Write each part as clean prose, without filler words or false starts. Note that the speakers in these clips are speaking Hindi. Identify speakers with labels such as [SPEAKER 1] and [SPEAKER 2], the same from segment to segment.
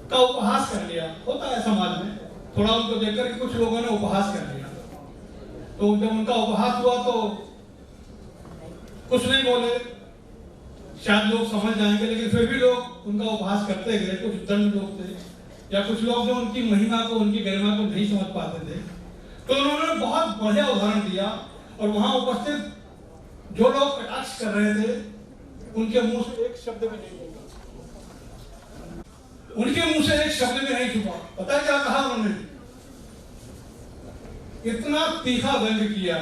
[SPEAKER 1] का उपहास कर लिया। होता है समाज में, थोड़ा उनको देखकर कि कुछ लोगों ने उपहास कर लिया, तो जब उनका उपहास हुआ तो कुछ नहीं बोले, शायद लोग समझ जाएंगे, लेकिन फिर भी लोग उनका उपहास करते गए। कुछ दंड लोग थे या कुछ लोग जो उनकी महिमा को, उनकी गरिमा को नहीं समझ पाते थे, तो उन्होंने बहुत बढ़िया उदाहरण दिया। और वहां उपस्थित जो लोग कटाक्ष कर रहे थे उनके मुंह से एक शब्द भी नहीं बोला, उनके मुंह से एक शब्द भी नहीं छुपा। पता है क्या कहा उन्होंने? इतना तीखा व्यंग किया।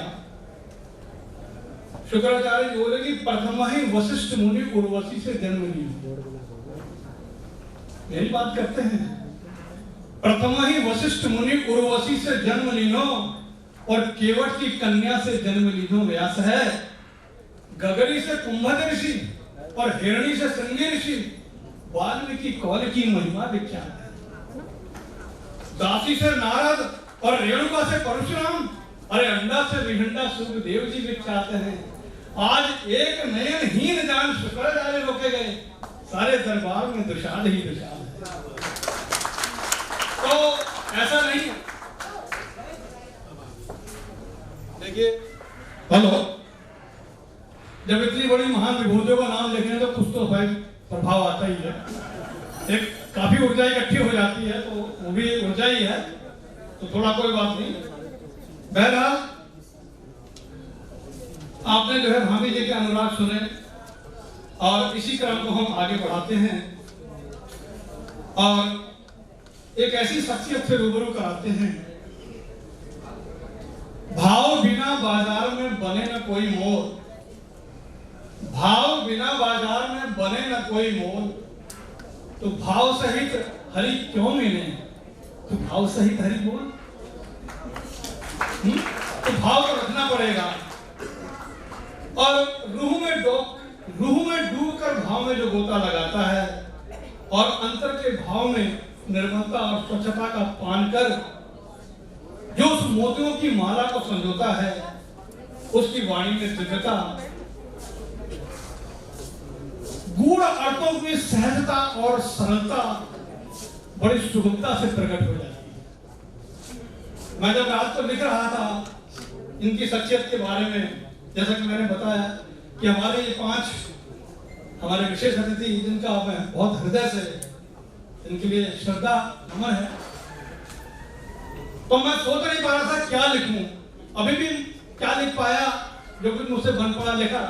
[SPEAKER 1] शुक्राचार्य जी बोले कि प्रथम ही वशिष्ठ मुनि उर्वशी से जन्म लिया। यही बात करते हैं, प्रथम ही वशिष्ठ मुनि उर्वशी से जन्म लीनो और केवट की कन्या से जन्म लीनो व्यास है। गगरी से कुंभक ऋषि और हिरणी से श्रृंगी ऋषि, वाल्मीकि कौल की महिमा विख्यात है। दासी से नारद और रेणुका से परशुराम, अरे अंडा से विहंडा सुखदेव जी विख्यात हैं। आज एक नयन हीन जान शुक्राचार्य रोके गए, सारे दरबार में दुशाल ही दुशाल है। तो ऐसा नहीं, देखिए, हेलो, जब इतनी बड़ी महान विभूतियों का नाम लेते हैं तो कुछ तो भाई प्रभाव आता ही है, एक काफी ऊर्जा इकट्ठी हो जाती है, तो वो भी ऊर्जा ही है, तो थोड़ा कोई बात नहीं। बहरहाल आपने जो है भाभी जी के अनुराग सुने और इसी क्रम को हम आगे बढ़ाते हैं और एक ऐसी शख्सियत से रूबरू कराते हैं। भाव बिना बाजार में बने न कोई मोल, भाव बिना बाजार में बने न कोई मोल, तो भाव सहित हरि क्यों मिले, तो भाव सहित हरि बोल। तो भाव को रखना पड़ेगा और रूह में डूब कर भाव में जो गोता लगाता है और अंतर के भाव में निर्मलता और स्वच्छता का पान कर जो उस मोतियों की माला को संजोता है, उसकी वाणी में दिव्यता, गूढ़ अर्थों की सहजता और सरलता बड़ी सुगमता से प्रकट हो जाती है। मैं जब रात को लिख रहा था इनकी शख्सियत के बारे में, जैसा कि मैंने बताया कि हमारे ये 5 हमारे विशेष अतिथि, जिनका मैं बहुत हृदय से इनके लिए श्रद्धा नमन है, तो मैं सोच नहीं पा रहा था क्या लिखूं। अभी भी क्या लिख पाया, जो कुछ मुझसे बन पड़ा लिखा।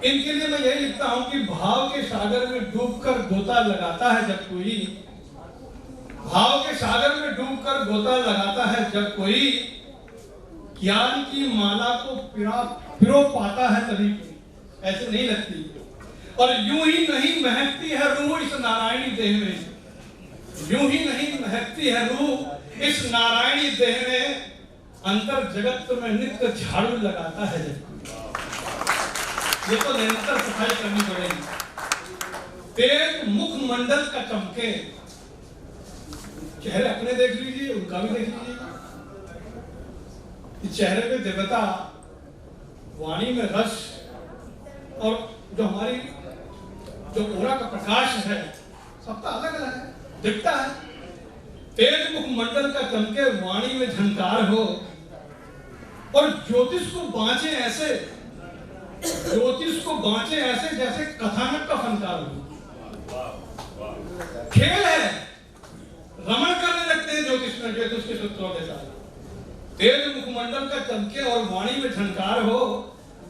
[SPEAKER 1] इनके लिए मैं यही लिखता हूं कि भाव के सागर में डूबकर गोता लगाता है जब कोई, भाव के सागर में डूबकर गोता लगाता है जब कोई, ज्ञान की माला को पिरो पाता है तभी कोई। ऐसे नहीं लगती। और यूं ही नहीं महकती है रूह इस नारायणी देह में, यूं ही नहीं महकती है रूह इस नारायणी देह में, अंतर जगत में नित्य झाड़ू लगाता है जब कोई। ये तो निरंतर सफाई करनी पड़ेगी। तेज मुख मंडल का चमके, चेहरे अपने देख लीजिए, उनका भी देख लीजिए। चेहरे पे दिव्यता, वाणी में रस, और जो हमारी जो ओरा का प्रकाश है, सबका अलग अलग है, दिखता है। तेज मुख मंडल का चमके, वाणी में झंकार हो, और ज्योतिष को बांचे ऐसे, ज्योतिष को बांचे ऐसे जैसे कथानक का फनकार हो। खेल है, रमण करने लगते हैं ज्योतिष में, ज्योतिष के सूत्रों के साथ। तेज मुखमंडल का चमके और वाणी में झंकार हो,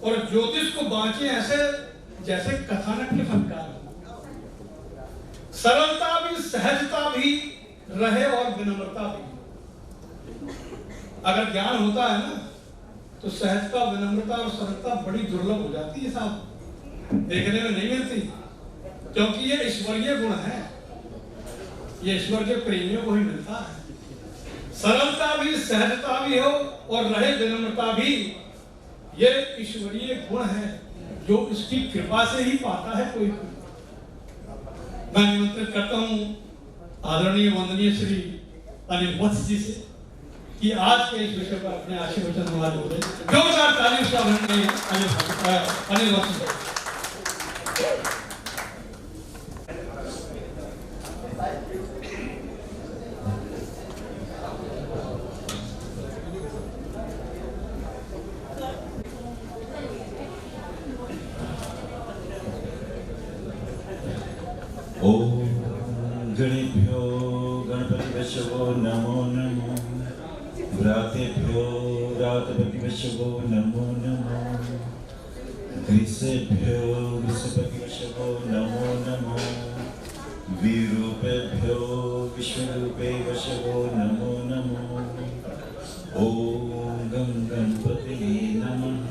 [SPEAKER 1] और ज्योतिष को बांचे ऐसे जैसे कथानक के फनकार हो। सरलता भी, सहजता भी रहे और विनम्रता भी। अगर ज्ञान होता है ना, तो सहजता, विनम्रता और सरलता बड़ी दुर्लभ हो जाती है साहब, देखने में नहीं मिलती, क्योंकि ये ईश्वरीय गुण है, ये ईश्वर के प्रेमियों को ही मिलता है। सरलता भी, सहजता भी हो और रहे विनम्रता भी, ये ईश्वरीय गुण है जो इसकी कृपा से ही पाता है कोई। मैं निमंत्रित करता हूं आदरणीय वंदनीय श्री अनिल वत्स जी से कि आज के इस विषय पर अपने आशीर्वचन अनुवाद बोले। जोरदार ताली से अनिल वत्स जी।
[SPEAKER 2] ओम गणेभ्यो गणपतिवशवो नमो नमो। व्रातेभ्यो व्रातपतिवशवो नमो नमो। ग्रीसेभ्यो ग्रीसपतिवशवो नमो नमो। विरूपेभ्यो विश्वरूपे वशवो नमो नमो। ओम गं गणपतये नमः।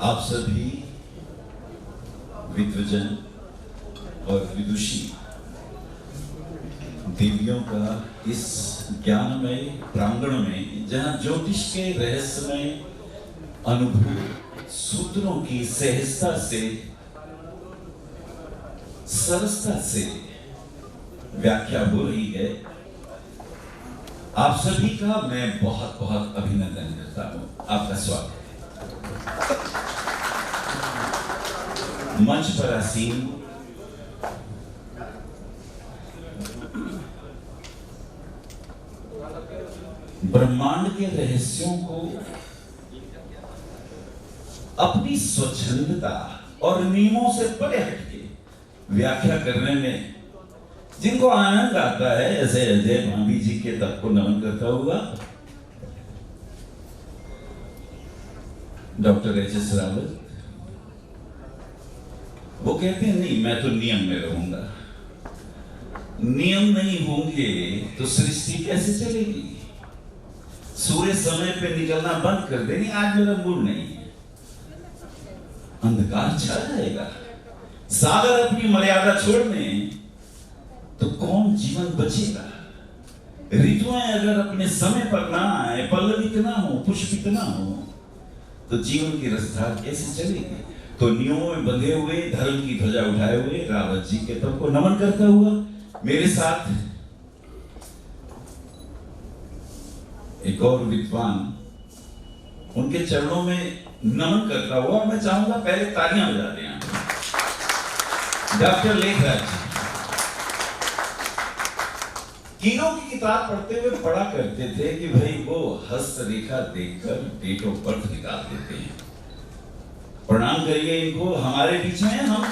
[SPEAKER 2] आप सभी विद्वजन और विदुषी देवियों का इस ज्ञानमय प्रांगण में, जहां ज्योतिष के रहस्यमय अनुभव सूत्रों की सहजता से, सरसता से व्याख्या हो रही है, आप सभी का मैं बहुत बहुत अभिनंदन करता हूं। आपका स्वागत है। मंच पर आसीन ब्रह्मांड के रहस्यों को अपनी स्वच्छंदता और नियमों से परे हटके व्याख्या करने में जिनको आनंद आता है, ऐसे अजय भाभी जी के तब को नमन करता हुआ डॉक्टर एच.एस. रावत, वो कहते हैं नहीं मैं तो नियम में रहूंगा। नियम नहीं होंगे तो सृष्टि कैसे चलेगी? सूर्य समय पे निकलना बंद कर देनी, आज मेरा मूड नहीं है, अंधकार छा जाएगा। सागर अपनी मर्यादा छोड़ने तो कौन जीवन बचेगा? ऋतुएं अगर अपने समय पर ना आए, पल्लवित ना हो, पुष्पित ना हो, तो जीवन की रफ्तार कैसे चलेगी? तो नियमों में बंधे हुए, धर्म की ध्वजा उठाए हुए रावत जी के तब को नमन करता हुआ मेरे साथ एक और विद्वान उनके चरणों में नमन करता हुआ, मैं चाहूंगा पहले तालियां बजा दें। डॉक्टर लेखराज जी कीरों की किताब पढ़ते हुए पढ़ा करते थे कि भाई वो हस्तरेखा देखकर डेट ऑफ बर्थ निकाल देते हैं। प्रणाम करिए इनको, हमारे बीच में हम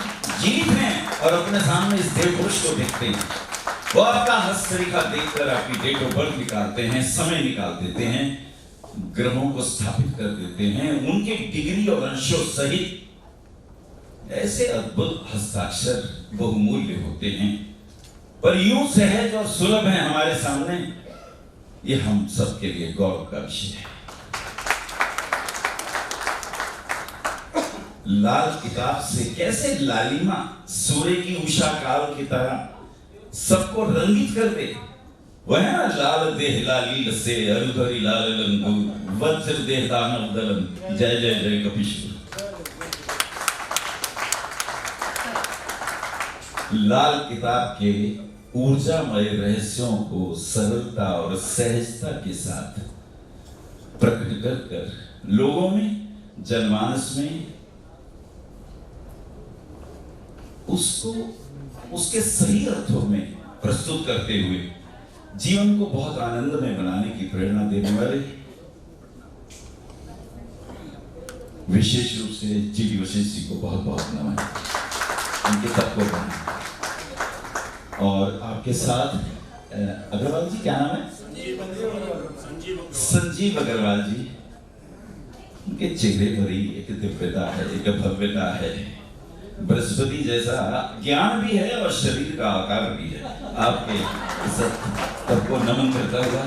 [SPEAKER 2] जीवित हैं और अपने सामने इस देव पुरुष को देखते हैं। वो आपका हस्तरेखा देखकर आपकी डेट ऑफ बर्थ निकालते हैं, समय निकाल देते हैं, ग्रहों को स्थापित कर देते हैं, उनके डिग्री और अंशों सहित ऐसे अद्भुत हस्ताक्षर बहुमूल्य होते हैं, पर यूं सहज और सुलभ है हमारे सामने, ये हम सबके लिए गौरव का विषय है। लाल किताब से कैसे लालिमा सूर्य की उषा काल की तरह सबको रंगित कर दे। वह है ना, लाल देह लालील से अरुधरी लाल लंगू वज्र देह दानव दलन, जय जय जय कपीश्वर। लाल किताब के ऊर्जामय रहस्यों को सरलता और सहजता के साथ प्रकट कर लोगों में, जनमानस में उसको उसके सही अर्थों में प्रस्तुत करते हुए जीवन को बहुत आनंदमय बनाने की प्रेरणा देने वाले विशेष रूप से जी वशिष्ठ जी को बहुत बहुत नमन, उनके तब को बना। और आपके साथ अग्रवाल जी, क्या नाम है? संजीव अग्रवाल जी। उनके चेहरे भरी एक दिव्यता है, एक भव्यता है, बृहस्पति जैसा ज्ञान भी है और शरीर का आकार भी है। आपके सबको नमन करता हुआ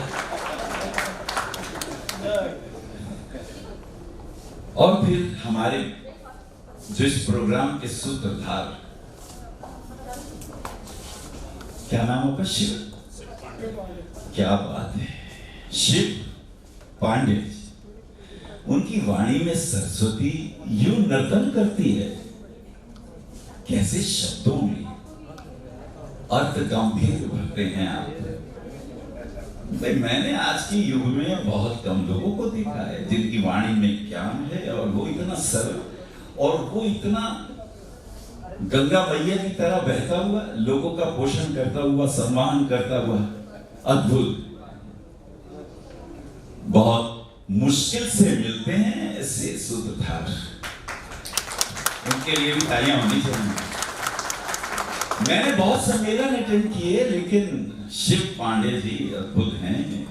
[SPEAKER 2] और फिर हमारे जो इस प्रोग्राम के सूत्रधार, क्या नाम होगा? शिव। क्या बात है, शिव पांडे। उनकी वाणी में सरस्वती यूं नर्तन करती है, कैसे शब्दों में अर्थ गंभीर भरते हैं आप। भाई मैंने आज के युग में बहुत कम लोगों को देखा है जिनकी वाणी में ज्ञान है और वो इतना सरल और वो इतना गंगा मैया की तरह बहता हुआ, लोगों का पोषण करता हुआ, सम्मान करता हुआ, अद्भुत। बहुत मुश्किल से मिलते हैं ऐसे सूत्रधार, उनके लिए भी तालियां होनी चाहिए। मैंने बहुत सम्मेलन अटेंड किए, लेकिन शिव पांडे जी अद्भुत हैं,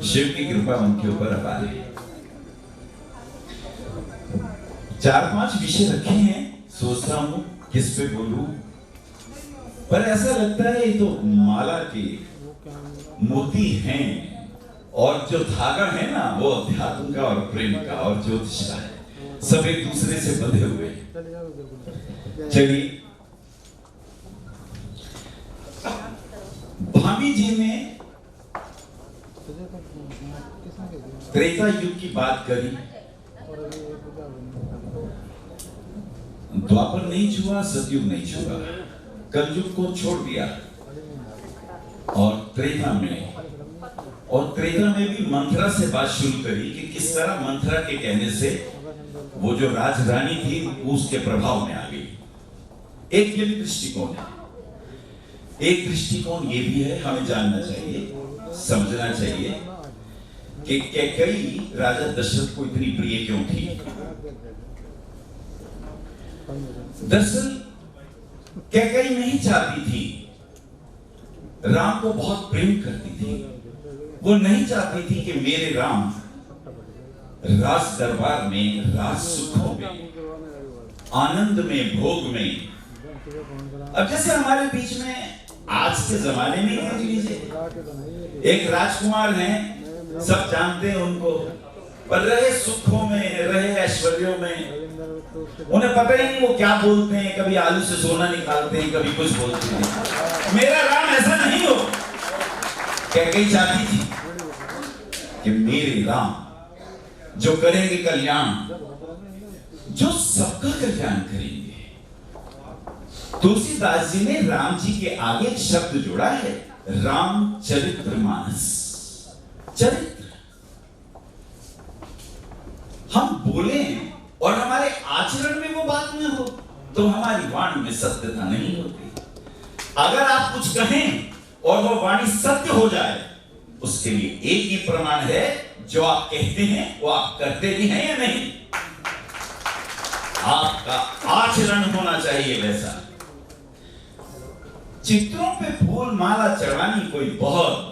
[SPEAKER 2] शिव की कृपा उनके ऊपर अपार है। 4-5 विषय रखे हैं, सोचता हूं किस पे बोलूं, पर ऐसा लगता है ये तो माला के मोती हैं, और जो धागा है ना वो अध्यात्म का और प्रेम का और ज्योतिष का है, सब एक दूसरे से बंधे हुए हैं। चलिए, भामी जी ने त्रेता युग की बात करी, द्वापर नहीं छुआ, सतयुग नहीं छुआ, कलयुग को छोड़ दिया, और त्रेता में भी मंथरा से बात शुरू करी कि किस तरह मंथरा के कहने से वो जो राजरानी थी उसके प्रभाव में आ गई। एक ये भी दृष्टिकोण है। एक दृष्टिकोण ये भी है, हमें जानना चाहिए, समझना चाहिए कि कैकेयी राजा दशरथ को इतनी प्रिय क्यों थी। दरअसल कैकेयी नहीं चाहती थी, राम को बहुत प्रेम करती थी। वो नहीं चाहती थी कि मेरे राम राज दरबार में, राज सुखों में, आनंद में, भोग में। अब जैसे हमारे बीच में आज के जमाने में देख लीजिए, एक राजकुमार हैं, सब जानते हैं उनको, पर रहे सुखों में, रहे ऐश्वर्यों में, उन्हें पता ही नहीं वो क्या बोलते हैं, कभी आलू से सोना निकालते हैं, कभी कुछ बोलते हैं। मेरा राम ऐसा नहीं हो। कैकेयी चाहती थी कि मेरे राम जो करेंगे कल्याण, जो सबका कल्याण करेंगे। तुलसीदास जी ने राम जी के आगे एक शब्द जोड़ा है, रामचरितमानस। चरित्र हम बोले और हमारे आचरण में वो बात न हो तो हमारी वाणी में सत्यता नहीं होती। अगर आप कुछ कहें और वो वाणी सत्य हो जाए, उसके लिए एक ही प्रमाण है, जो आप कहते हैं वो आप करते भी हैं या नहीं। आपका आचरण होना चाहिए वैसा। चित्रों पे फूल माला चढ़ानी कोई बहुत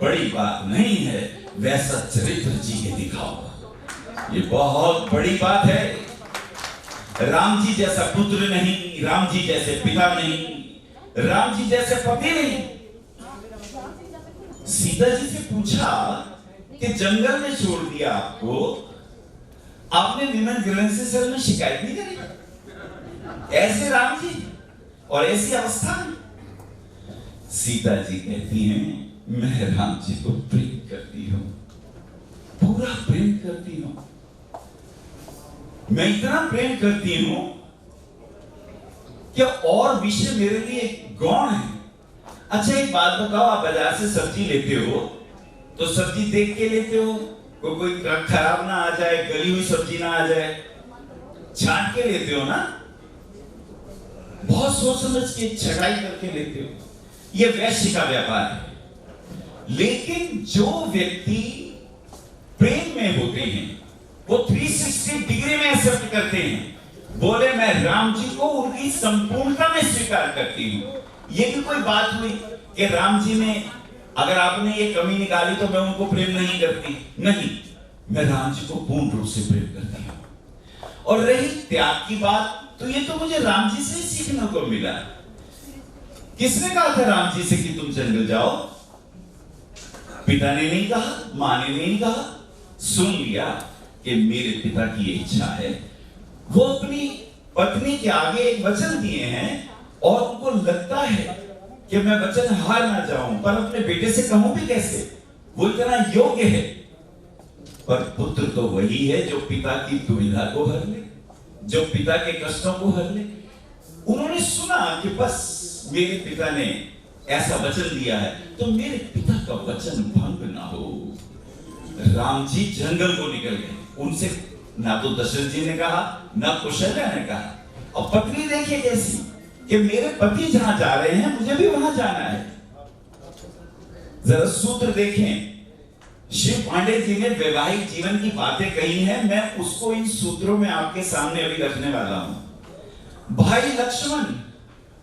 [SPEAKER 2] बड़ी बात नहीं है, वैसा चरित्र जी के दिखाओ, ये बहुत बड़ी बात है। राम जी जैसा पुत्र नहीं, राम जी जैसे पिता नहीं, राम जी जैसे पति नहीं। सीता जी से पूछा कि जंगल में छोड़ दिया आपको, आपने विमेन ग्रेवेंसी सेल में शिकायत नहीं करी? ऐसे राम जी और ऐसी अवस्था में। सीता जी कहती हैं, मैं राम जी को प्रेम करती हूं, पूरा प्रेम करती हूं, मैं इतना प्रेम करती हूं कि और विषय मेरे लिए गौण है। अच्छा एक बात बताओ, आप बाजार से सब्जी लेते हो तो सब्जी देख के लेते हो, कोई खराब ना आ जाए, गली हुई सब्जी ना आ जाए, छांट के लेते हो ना, बहुत सोच समझ के छटाई करके लेते हो। यह वैश्य का व्यापार है। लेकिन जो व्यक्ति प्रेम में होते हैं वो 360 डिग्री में एक्सेप्ट करते हैं। बोले मैं राम जी को उनकी संपूर्णता में स्वीकार करती हूं। ये भी कोई बात हुई कि राम जी में अगर आपने ये कमी निकाली तो मैं उनको प्रेम नहीं करती? नहीं, मैं राम जी को पूर्ण रूप से प्रेम करती हूं। और रही त्याग की बात, तो ये तो मुझे राम जी से सीखने को मिला। किसने कहा था राम जी से कि तुम जंगल जाओ? पिता ने नहीं कहा, मां ने नहीं कहा, सुन लिया कि मेरे पिता की इच्छा है। वो अपनी पत्नी के आगे एक वचन दिए हैं और उनको लगता है कि मैं वचन हार ना जाऊं, पर अपने बेटे से कहूं भी कैसे, वो इतना योग्य है। पर पुत्र तो वही है जो पिता की दुविधा को हर ले, जो पिता के कष्टों को हर ले। उन्होंने सुना कि बस मेरे पिता ने ऐसा वचन दिया है तो मेरे पिता का वचन भंग ना हो। राम जी जंगल को निकल गए। उनसे ना तो दशरथ जी ने कहा, ना कौशल्या ने कहा। और पत्नी देखिए कैसी कि मेरे पति जहां जा रहे हैं मुझे भी वहां जाना है। जरा सूत्र देखें, शिव पांडे जी ने वैवाहिक जीवन की बातें कही हैं, मैं उसको इन सूत्रों में आपके सामने अभी रखने वाला हूं। भाई लक्ष्मण,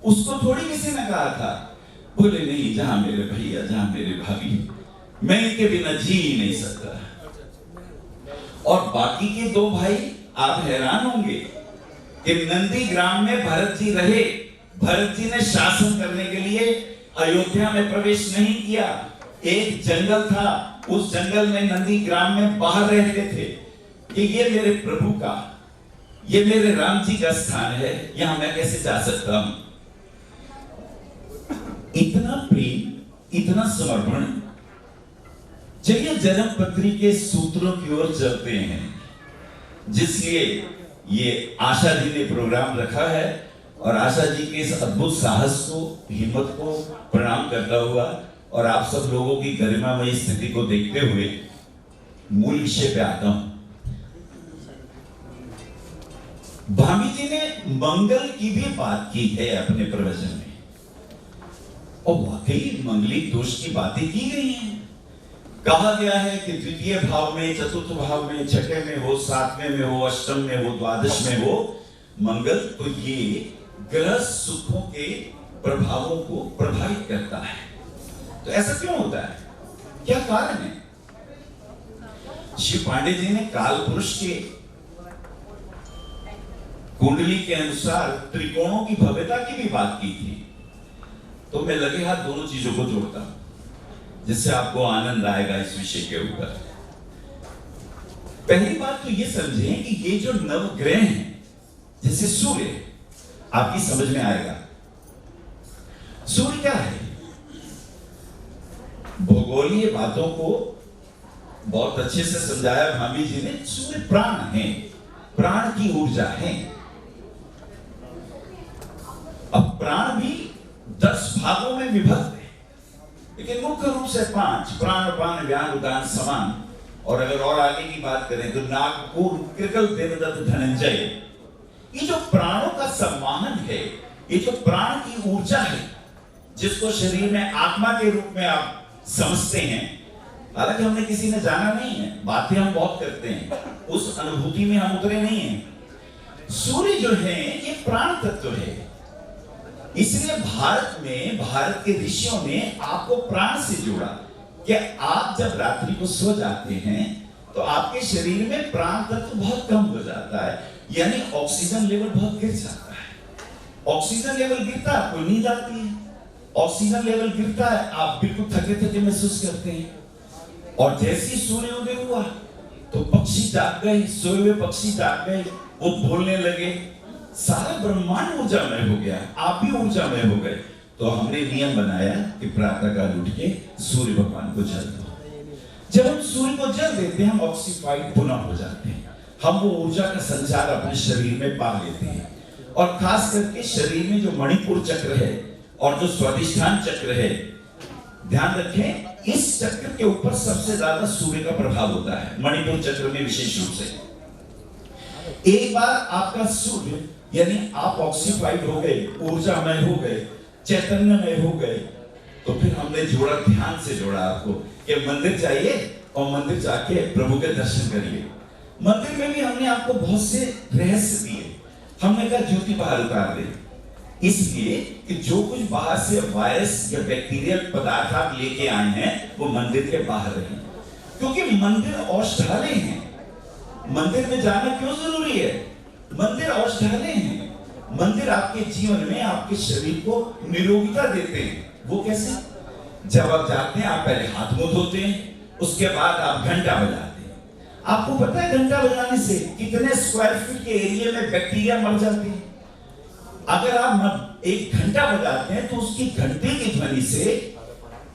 [SPEAKER 2] उसको थोड़ी किसी ने कहा था, बोले नहीं, जहां मेरे भैया, जहां मेरे भाभी, मैं इनके बिना जी ही नहीं सकता। और बाकी के दो भाई, आप हैरान होंगे कि नंदी ग्राम में भरत जी रहे। भरत जी ने शासन करने के लिए अयोध्या में प्रवेश नहीं किया। एक जंगल था, उस जंगल में नंदी ग्राम में बाहर रहते थे कि ये मेरे प्रभु का, ये मेरे राम जी का स्थान है, यहां मैं कैसे जा सकता हूं। इतना प्रेम, इतना समर्पण। चलिए जन्मपत्री के सूत्रों की ओर चलते हैं, जिसलिए ये आशा जी ने प्रोग्राम रखा है। और आशा जी के इस अद्भुत साहस को, हिम्मत को प्रणाम करता हुआ और आप सब लोगों की गरिमामयी स्थिति को देखते हुए मूल विषय पे आता हूं। भाभी जी ने मंगल की भी बात की है अपने प्रवचन में, और वाकई मंगलिक दोष की बातें की गई हैं। कहा गया है कि द्वितीय भाव में, चतुर्थ भाव में, छठे में हो, सातवें में हो, अष्टम में हो, द्वादश में हो मंगल, तो ये ग्रह सुखों के प्रभावों को प्रभावित करता है। तो ऐसा क्यों होता है, क्या कारण है? शिव पांडे जी ने काल पुरुष के कुंडली के अनुसार त्रिकोणों की भव्यता की भी बात की थी। तो मैं लगे हाथ दोनों चीजों को जोड़ता हूं, जिससे आपको आनंद आएगा इस विषय के ऊपर। पहली बात तो ये समझें कि ये जो नवग्रह हैं, जैसे सूर्य, आपकी समझ में आएगा सूर्य क्या है। भूगोलीय बातों को बहुत अच्छे से समझाया भाभी जी ने। सूर्य प्राण है, प्राण की ऊर्जा है। अब प्राण भी 10 भागों में विभक्त है, लेकिन मुख्य रूप से 5: प्राण, अपान, व्यान, उदान, समान। और अगर और आगे की बात करें तो नागपुर, कृकल, देवदत्त, धनंजय। ये जो प्राणों का सम्माहन है, ये जो प्राण की ऊर्जा है, जिसको शरीर में आत्मा के रूप में आप समझते हैं, हालांकि हमने किसी ने जाना नहीं है, बातें हम बहुत करते हैं, उस अनुभूति में हम उतरे नहीं हैं। सूर्य जो है ये प्राण तत्व है। इसलिए भारत में, भारत के ऋषियों ने आपको प्राण से जोड़ा कि आप जब रात्रि को सो जाते हैं तो आपके शरीर में प्राण तत्व बहुत कम हो जाता है, यानी ऑक्सीजन लेवल बहुत गिर जाता है। ऑक्सीजन लेवल गिरता है, आपको नींद आती है। ऑक्सीजन लेवल गिरता है, आप बिल्कुल थके थके महसूस करते हैं। और जैसे ही सूर्योदय हुआ तो पक्षी जाग गए, सोए हुए पक्षी जाग गए, वो बोलने लगे, सारा ब्रह्मांड ऊर्जामय हो गया, आप भी ऊर्जामय हो गए। तो हमने नियम बनाया कि प्रातःकाल उठ के सूर्य भगवान को जल दो। जब हम सूर्य को जल देते हैं, हम ऑक्सीफाइड पुनः हो जाते हैं, हम वो ऊर्जा का संचार अपने शरीर में पा लेते हैं। और खास करके शरीर में जो मणिपुर चक्र है और जो स्वादिष्ठान चक्र है, ध्यान रखें, इस चक्र के ऊपर सबसे ज्यादा सूर्य का प्रभाव होता है, मणिपुर चक्र में विशेष रूप से। एक बार आपका सूर्य, यानी आप ऑक्सीफाइड हो गए, ऊर्जामय हो गए, चैतन्यमय हो गए, तो फिर हमने जोड़ा, ध्यान से जोड़ा आपको कि मंदिर जाइए और मंदिर जाके प्रभु के दर्शन करिए। मंदिर में भी हमने आपको बहुत से रहस्य दिए। हमने कहा ज्योति बाहर उतार दे, इसलिए कि जो कुछ बाहर से वायरस या बैक्टीरियल पदार्थ आप लेके आए हैं वो मंदिर के बाहर रहे, क्योंकि मंदिर औषधालय है। मंदिर में जाना क्यों जरूरी है? मंदिर औषधालय है। मंदिर आपके जीवन में, आपके शरीर को निरोगिता देते हैं। वो कैसे? जब आप जाते हैं, आप पहले हाथ मुंह धोते हैं, उसके बाद आप घंटा बजाते हैं। आपको पता है घंटा बजाने से कितने स्क्वायर फीट के एरिया में बैक्टीरिया मर जाते हैं? अगर आप एक घंटा बजाते हैं तो उसकी घंटे की ध्वनि से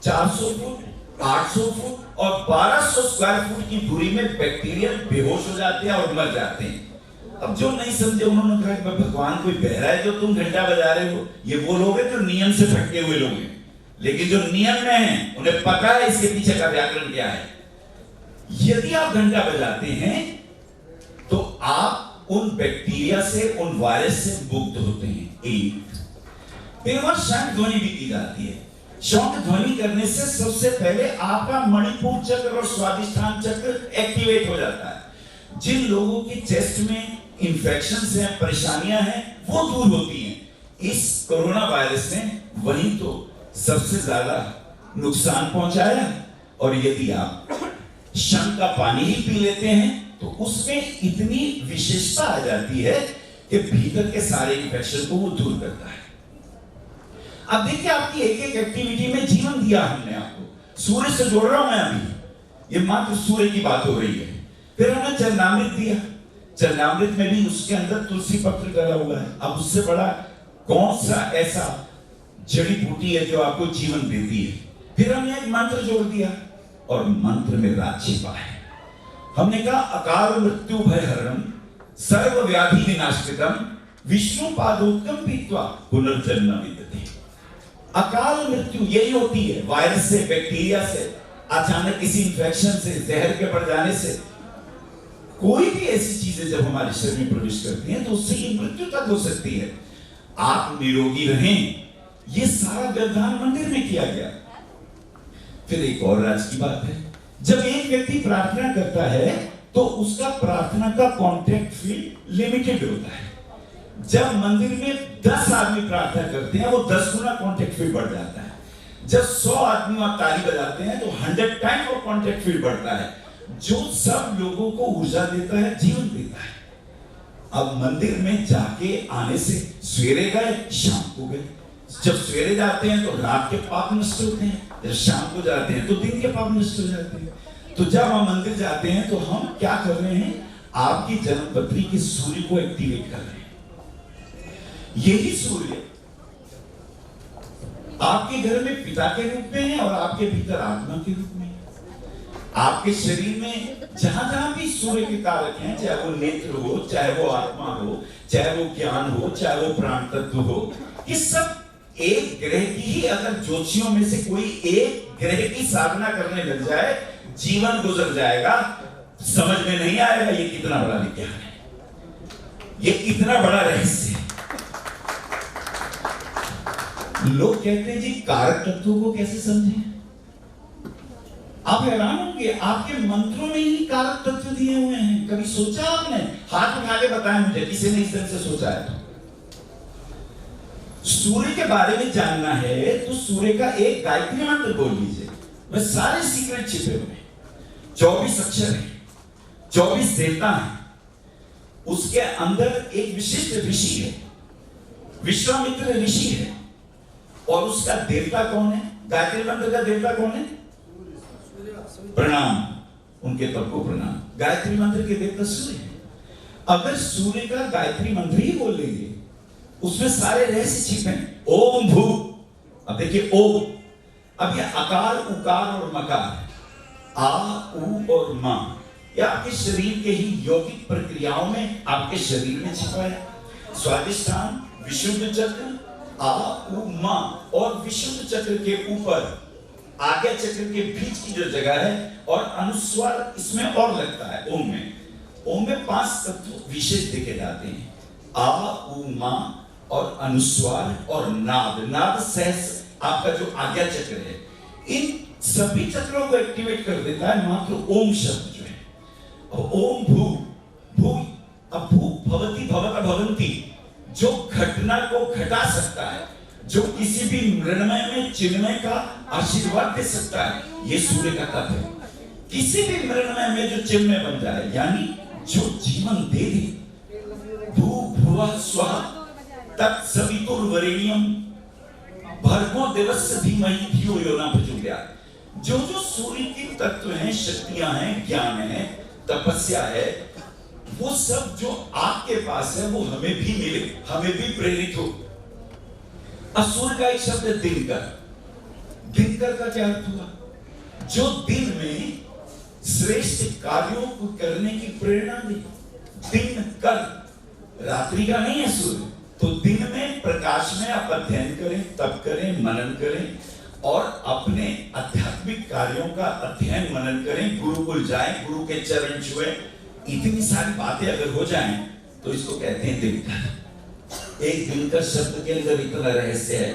[SPEAKER 2] 400 फुट, 800 फुट और 1200 स्क्वायर फुट की दूरी में बैक्टीरिया बेहोश हो जाते हैं और मर जाते हैं। अब जो नहीं समझे उन्होंने कहा कि भगवान कोई बहरा है जो तुम घंटा बजा रहे हो? ये वो लोग हैं जो नियम से भटके हुए लोग हैं, लेकिन जो नियम में हैं उन्हें पता है इसके पीछे का व्याकरण क्या है। यदि आप घंटा बजाते हैं तो आप उन बैक्टीरिया से, उन वायरस से मुक्त होते हैं। एक फिर वहां शंख ध्वनि भी की जाती है। शौक ध्वनि करने से सबसे पहले आपका मणिपुर चक्र और स्वादिष्ठान चक्र एक्टिवेट हो जाता है। जिन लोगों की चेस्ट में इंफेक्शंस हैं, परेशानियां हैं, वो दूर होती हैं। इस कोरोना वायरस ने वही तो सबसे ज्यादा नुकसान पहुंचाया। और यदि आप शंख का पानी ही पी लेते हैं तो उसमें इतनी विशेषता आ जाती है कि भीतर के सारे इंफेक्शन को वो दूर करता है। अब देखिए, आपकी एक एक एक्टिविटी में जीवन दिया हमने आपको। सूर्य से जोड़ रहा हूं मैं अभी, ये मात्र सूर्य की बात हो रही है। फिर हमने चरणामृत दिया, चरणामृत में भी उसके अंदर तुलसी पत्र डाला हुआ है। अब उससे बड़ा कौन सा ऐसा जड़ी बूटी है जो आपको जीवन देती है। फिर हमने एक मंत्र जोड़ दिया और मंत्र में राज छिपा है। हमने कहा अकाल मृत्यु भयहरम सर्व व्याधि विनाशकृतम विष्णु पादोत्तम पीत्वा पुनर्जन्म विद्यते। अकाल मृत्यु यही होती है, वायरस से, बैक्टीरिया से, अचानक किसी इंफेक्शन से, जहर के पड़ जाने से, कोई भी ऐसी चीजें जब हमारे शरीर में प्रवेश करती हैं तो उससे ये मृत्यु तक हो सकती है। आप निरोगी रहें, ये सारा व्यवधान मंदिर में किया गया। फिर एक और राज की बात है, जब एक व्यक्ति प्रार्थना करता है तो उसका प्रार्थना का कॉन्टेक्ट फील्ड लिमिटेड होता है। जब मंदिर में 10 आदमी प्रार्थना करते हैं वो 10 गुना कॉन्टेक्ट फील्ड बढ़ जाता है। जब 100 आदमी आप ताली बजाते हैं तो 100 टाइम वो कॉन्टेक्ट फील्ड बढ़ता है, जो सब लोगों को ऊर्जा देता है, जीवन देता है। अब मंदिर में जाके आने से सवेरे गए, शाम को गए। जब सवेरे जाते हैं तो रात के पाप नष्ट होते हैं, जब शाम को जाते हैं तो दिन के पाप नष्ट हो जाते हैं। तो जब हम मंदिर जाते हैं तो हम क्या कर रहे हैं, आपकी जन्मपत्री के सूर्य को एक्टिवेट कर रहे हैं। यही सूर्य आपके घर में पिता के रूप में है और आपके भीतर आत्मा के रूप में है। आपके शरीर में जहां जहां भी सूर्य के कारक हैं, चाहे वो नेत्र हो, चाहे वो आत्मा हो, चाहे वो ज्ञान हो, चाहे वो प्राण तत्व हो, ये सब एक ग्रह की ही, अगर ज्योतिषियों में से कोई एक ग्रह की साधना करने लग जाए, जीवन गुजर जाएगा। समझ में नहीं आएगा ये कितना बड़ा विज्ञान है, ये कितना बड़ा रहस्य है। लोग कहते हैं जी कारक तत्वों को कैसे समझें। आप हैरान होंगे, आपके मंत्रों में ही कारक तत्व दिए हुए हैं। कभी सोचा आपने? हाथ उठा के बताएं मुझे, किसी ने इस तरह से सोचा है तो। सूर्य के बारे में जानना है तो सूर्य का एक गायत्री मंत्र बोल लीजिए, में सारे सीक्रेट छिपे हुए हैं। 24 अक्षर हैं, 24 देवता हैं। उसके अंदर एक विशिष्ट ऋषि है, विश्वामित्र ऋषि है, और उसका देवता कौन है? गायत्री मंत्र का देवता कौन है? प्रणाम, उनके तप को प्रणाम। गायत्री मंत्र के देवता सूर्य है। अगर सूर्य का गायत्री मंत्र ही बोल लेंगे, उसमें सारे रहस्य छिपे हैं। ओम भू, अब देखिए ओम, अब ये अकार, उकार और मकार, आ, उ और मा, ये आपके शरीर के ही यौगिक प्रक्रियाओं में आपके शरीर में छिपा है। स्वादिष्ठान, विशुद्ध चक्र, आ, उ, मा, और विशुद्ध चक्र के ऊपर आज्ञा चक्र के बीच की जो जगह है, और अनुस्वार इसमें और लगता है ओम में। ओम में 5 तत्व विशेष देखे जाते हैं, आ, उ, मा और अनुस्वार और नाद। नाद सहस आपका जो आज्ञा चक्र है, इन सभी चक्रों को एक्टिवेट कर देता है मात्र ओम शब्द जो है। और ओम भू, भू, अब भू भवति भवत भवंती, जो घटना को घटा सकता है, जो किसी भी मृण्मय में चिन्मय का आशीर्वाद दे सकता है, ये सूर्य का तत्व है। किसी भी मृण्मय में जो चिन्मय बन जाए, यानी जो जीवन दे दे। भू भुवः स्वः तत्सवितुर्वरेण्यं भर्गो देवस्य धीमहि धियो यो न प्रचोदयात्। जो जो सूर्य के तत्व हैं, शक्तियां हैं, ज्ञान है, तपस्या है, वो सब जो आपके पास है वो हमें भी मिले, हमें भी प्रेरित हो। सूर्य का एक शब्द है दिनकर। दिनकर का क्या अर्थ हुआ? जो दिन में श्रेष्ठ कार्यों को करने की प्रेरणा दी। दिनकर, रात्रि का नहीं है सूर्य। तो दिन में प्रकाश में आप अध्ययन करें, तप करें, मनन करें, और अपने आध्यात्मिक कार्यों का अध्ययन मनन करें। गुरुकुल जाएं, गुरु के चरण छुएं। इतनी सारी बातें अगर हो जाएं तो इसको कहते हैं दिनकर। एक दिनकर शब्द के अंदर इतना रहस्य है।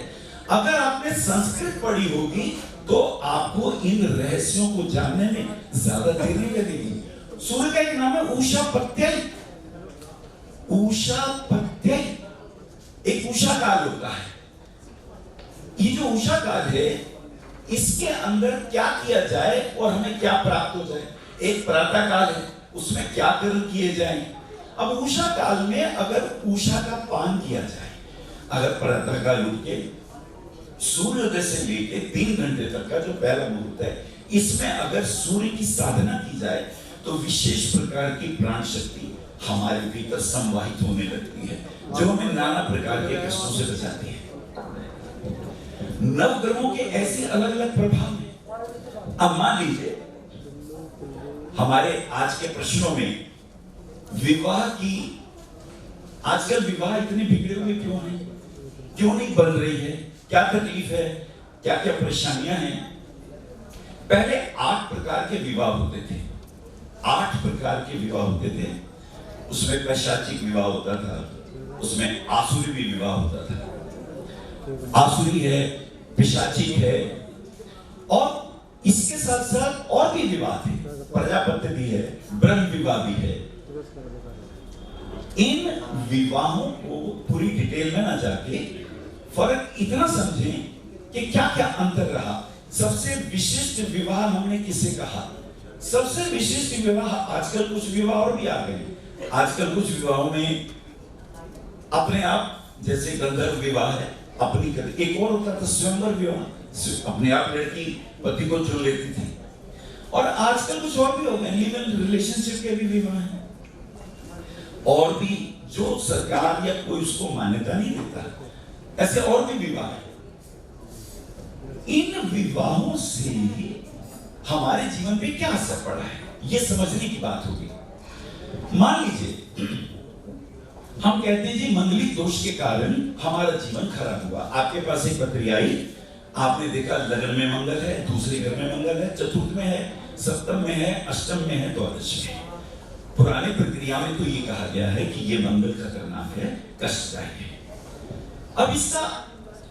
[SPEAKER 2] अगर आपने संस्कृत पढ़ी होगी तो आपको इन रहस्यों को जानने में ज्यादा देर नहीं लगेगी। सूर्य का एक नाम है उषा प्रत्यय। उषा प्रत्यय एक उषा काल होता है। ये जो उषा काल है, इसके अंदर क्या किया जाए और हमें क्या प्राप्त हो जाए। एक प्रातः काल है, उसमें क्या कर्म किए जाएं। अब उषा काल में अगर उषा का पान किया जाए, अगर प्रातः काल उठ के सूर्योदय से लेके 3 घंटे तक का जो पहला मुहूर्त है, इसमें अगर सूर्य की साधना की जाए तो विशेष प्रकार की प्राण शक्ति हमारे भीतर संवाहित होने लगती है, जो हमें नाना प्रकार के कष्टों से बचाती है। नवग्रहों के ऐसे अलग अलग प्रभाव हैं। अब मान लीजिए हमारे आज के प्रश्नों में विवाह की, आजकल विवाह इतने बिगड़े हुए क्यों हैं, क्यों नहीं बन रही है, क्या तकलीफ है, क्या क्या परेशानियां हैं। पहले 8 प्रकार के विवाह होते थे। 8 प्रकार के विवाह होते थे। उसमें पैशाचिक विवाह होता था, उसमें आसुरी भी विवाह होता था। आसुरी है, पिशाचिक है, और इसके साथ साथ और भी विवाह थे। प्रजापति भी है, ब्रह्म विवाह भी है। इन विवाहों को पूरी डिटेल में ना जाके फर्क इतना समझें कि क्या क्या अंतर रहा। सबसे विशिष्ट विवाह हमने किसे कहा? सबसे विशिष्ट विवाह, आजकल कुछ विवाह और भी आ गए। आजकल कुछ विवाहों में अपने आप, जैसे गंधर्व विवाह है, अपनी कर, एक और होता था स्वयंवर विवाह, अपने आप लड़की पति को चुन लेती थी। और आजकल कुछ और भी हो गए, लिव इन रिलेशनशिप के भी विवाह हैं, और भी जो सरकार या कोई उसको मान्यता नहीं देता, ऐसे और भी विवाह हैं। इन विवाहों से हमारे जीवन पे क्या असर पड़ा है, ये समझने की बात होगी। मान लीजिए हम कहते हैं जी मंगलिक दोष के कारण हमारा जीवन खराब हुआ। आपके पास एक पत्री आई, आपने देखा लगन में मंगल है, दूसरे घर में मंगल है, चतुर्थ में है, सप्तम में है, अष्टम में है, द्वादश में है। पुरानी प्रक्रिया में तो ये कहा गया है कि ये मंगल खतरनाक है, कष्टदायक है। अब इसका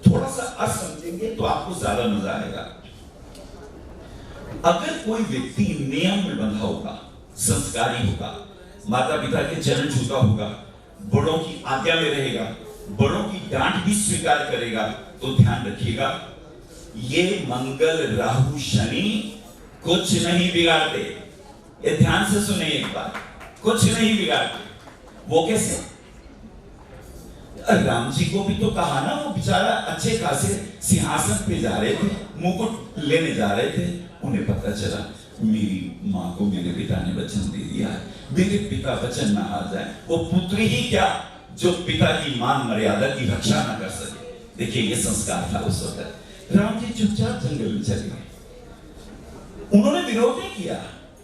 [SPEAKER 2] थोड़ा सा अर्थ समझेंगे तो आपको ज्यादा मजा आएगा। अगर कोई व्यक्ति नियम में बंधा होगा, संस्कारी होगा, माता पिता के चरण छूता होगा, बड़ों की आज्ञा में रहेगा, बड़ों की डांट भी स्वीकार करेगा, तो ध्यान रखिएगा, ये मंगल राहु शनि कुछ नहीं बिगाड़ते। ये ध्यान से सुने एक बात, कुछ नहीं बिगाड़ते। वो कैसे? राम जी को भी तो कहा ना, वो बेचारा अच्छे खासे सिंहासन पे जा रहे थे, मुकुट लेने जा रहे थे, उन्हें पता चला मेरी माँ को मेरे पिता ने वचन दे दिया है, मेरे पिता वचन ना आ जाए। वो पुत्री ही क्या जो पिता की मान मर्यादा की रक्षा ना कर सके। देखिए ये संस्कार था उस वक्त। राम जी चुपचाप जंगल में चले गए, उन्होंने विरोध नहीं किया।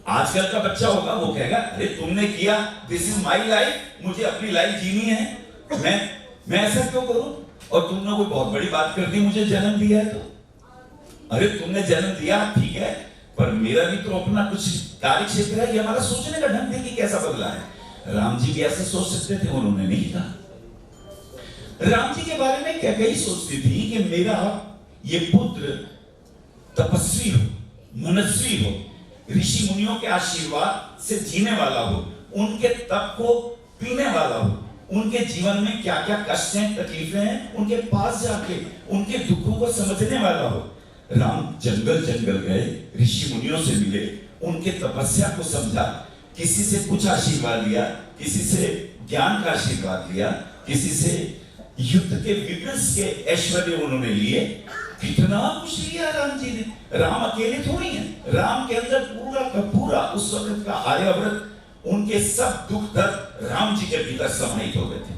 [SPEAKER 2] आजकल का बच्चा होगा, वो कहेगा अरे तुमने किया, दिस इज माई लाइफ, मुझे अपनी लाइफ जीनी है, मैं ऐसा क्यों करूं? और तुमने कोई बहुत बड़ी बात कर दी, मुझे जन्म दिया है तो। अरे तुमने जन्म दिया ठीक है, पर मेरा भी तो अपना कुछ कार्य क्षेत्र है। ये हमारा सोचने का ढंग देखिए कैसा बदला है। राम जी भी ऐसा सोच सकते थे, उन्होंने नहीं कहा। राम जी के बारे में क्या कही सोचती थी कि मेरा ये पुत्र तपस्वी हो, मनस्वी हो, ऋषि मुनियों के आशीर्वाद से जीने वाला हो, उनके तप को पीने वाला हो, उनके जीवन में क्या क्या कष्ट हैं, तकलीफें हैं, उनके पास जाके उनके दुखों को समझने वाला हो। राम जंगल जंगल गए, ऋषि मुनियों से मिले, उनके तपस्या को समझा, किसी से कुछ आशीर्वाद लिया, किसी से ज्ञान का आशीर्वाद लिया, किसी से युद्ध के विग्रह के ऐश्वर्य उन्होंने लिए। कितना कुछ लिया राम जी ने। राम अकेले थोड़ी हैं, राम के अंदर पूरा का पूरा उस वक्त का आर्यावर्त, उनके सब दुख दर्द राम जी के भीतर समाहित हो गए थे।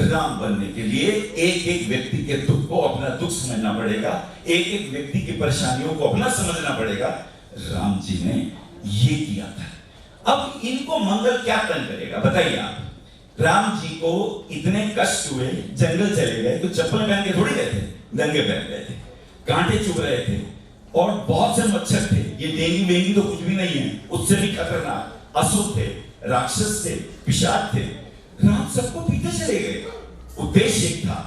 [SPEAKER 2] राम बनने के लिए एक एक व्यक्ति के दुख को अपना दुख समझना पड़ेगा, एक एक व्यक्ति की परेशानियों को अपना समझना पड़ेगा। राम जी ने ये किया था। अब इनको मंगल क्या तंग करेगा बताइए आप? राम जी को इतने कष्ट हुए, जंगल चले गए तो चप्पल पहन के थोड़ी गए थे, नंगे पहन गए थे, कांटे चुभ रहे थे और बहुत से मच्छर थे। ये डेंगू वेंगू तो कुछ भी नहीं है, उससे भी खतरनाक असुर थे, राक्षस थे, पिशाच थे। राम सबको पीते चले गए। उद्देश्य एक था,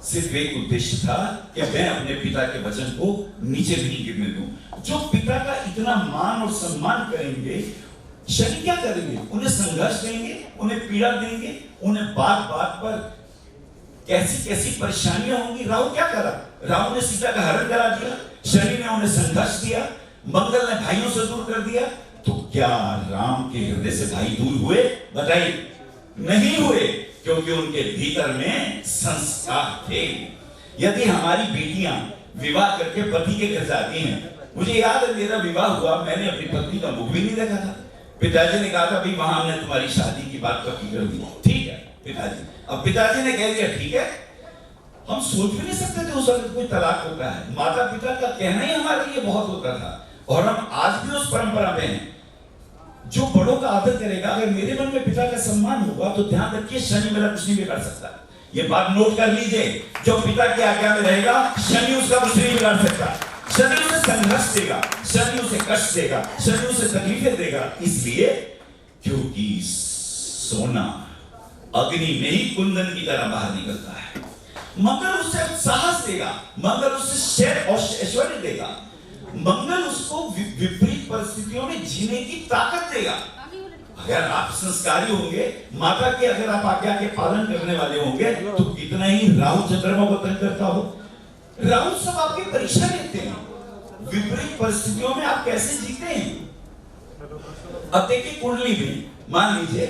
[SPEAKER 2] सिर्फ एक उद्देश्य था कि मैं अपने पिता के वचन को नीचे नहीं गिरने दूं। जो पिता का इतना मान और सम्मान करेंगे, शनि क्या करेंगे? उन्हें संघर्ष देंगे, उन्हें पीड़ा देंगे, उन्हें बात बात पर कैसी कैसी परेशानियां होंगी। राहु क्या करा? राहु ने सीता का हरण करा दिया, शनि ने उन्हें संघर्ष दिया, मंगल ने भाइयों से दूर कर दिया। तो क्या राम के हृदय से भाई दूर हुए? बताइए, नहीं हुए, क्योंकि उनके भीतर में संस्कार थे। यदि हमारी बेटियां विवाह करके पति के घर जाती हैं, मुझे याद है मेरा विवाह हुआ, मैंने अपनी पत्नी का मुख भी नहीं देखा था। पिताजी ने कहा था भाई वहां हमने तुम्हारी शादी की बात पक्की कर दी। ठीक है पिताजी, अब पिताजी ने कह दिया ठीक है। हम सोच भी नहीं सकते थे उस वक्त कोई तलाक होता है। माता पिता का कहना ही हमारे लिए बहुत होता था, और हम आज भी उस परंपरा में हैं। जो बड़ों का आदर करेगा, अगर मेरे मन में पिता का सम्मान होगा तो ध्यान रखिए शनि मेरा कुछ नहीं बिगाड़ सकता। ये बात नोट कर लीजिए, जो पिता की आज्ञा में रहेगा शनि उसका कुछ नहीं बिगाड़ सकता। शनि उसे संघर्ष देगा, शनि उसे कष्ट देगा, शनि उसे तकलीफें देगा। इसलिए क्योंकि सोना अग्नि में ही कुंदन की तरह बाहर निकलता है। मंगल उसे साहस देगा, मंगल उसे शैल और ऐश्वर्य देगा, मंगल उसको विपरीत परिस्थितियों में जीने की ताकत देगा। अगर आप संस्कारी होंगे, माता के अगर आप आज्ञा के पालन करने वाले होंगे, तो कितना ही राहु चंद्रमा को तंग करता हो। राहु सब आपकी परीक्षा लेते हैं, विपरीत परिस्थितियों में आप कैसे जीते हैं। अब देखिए कुंडली में मान लीजिए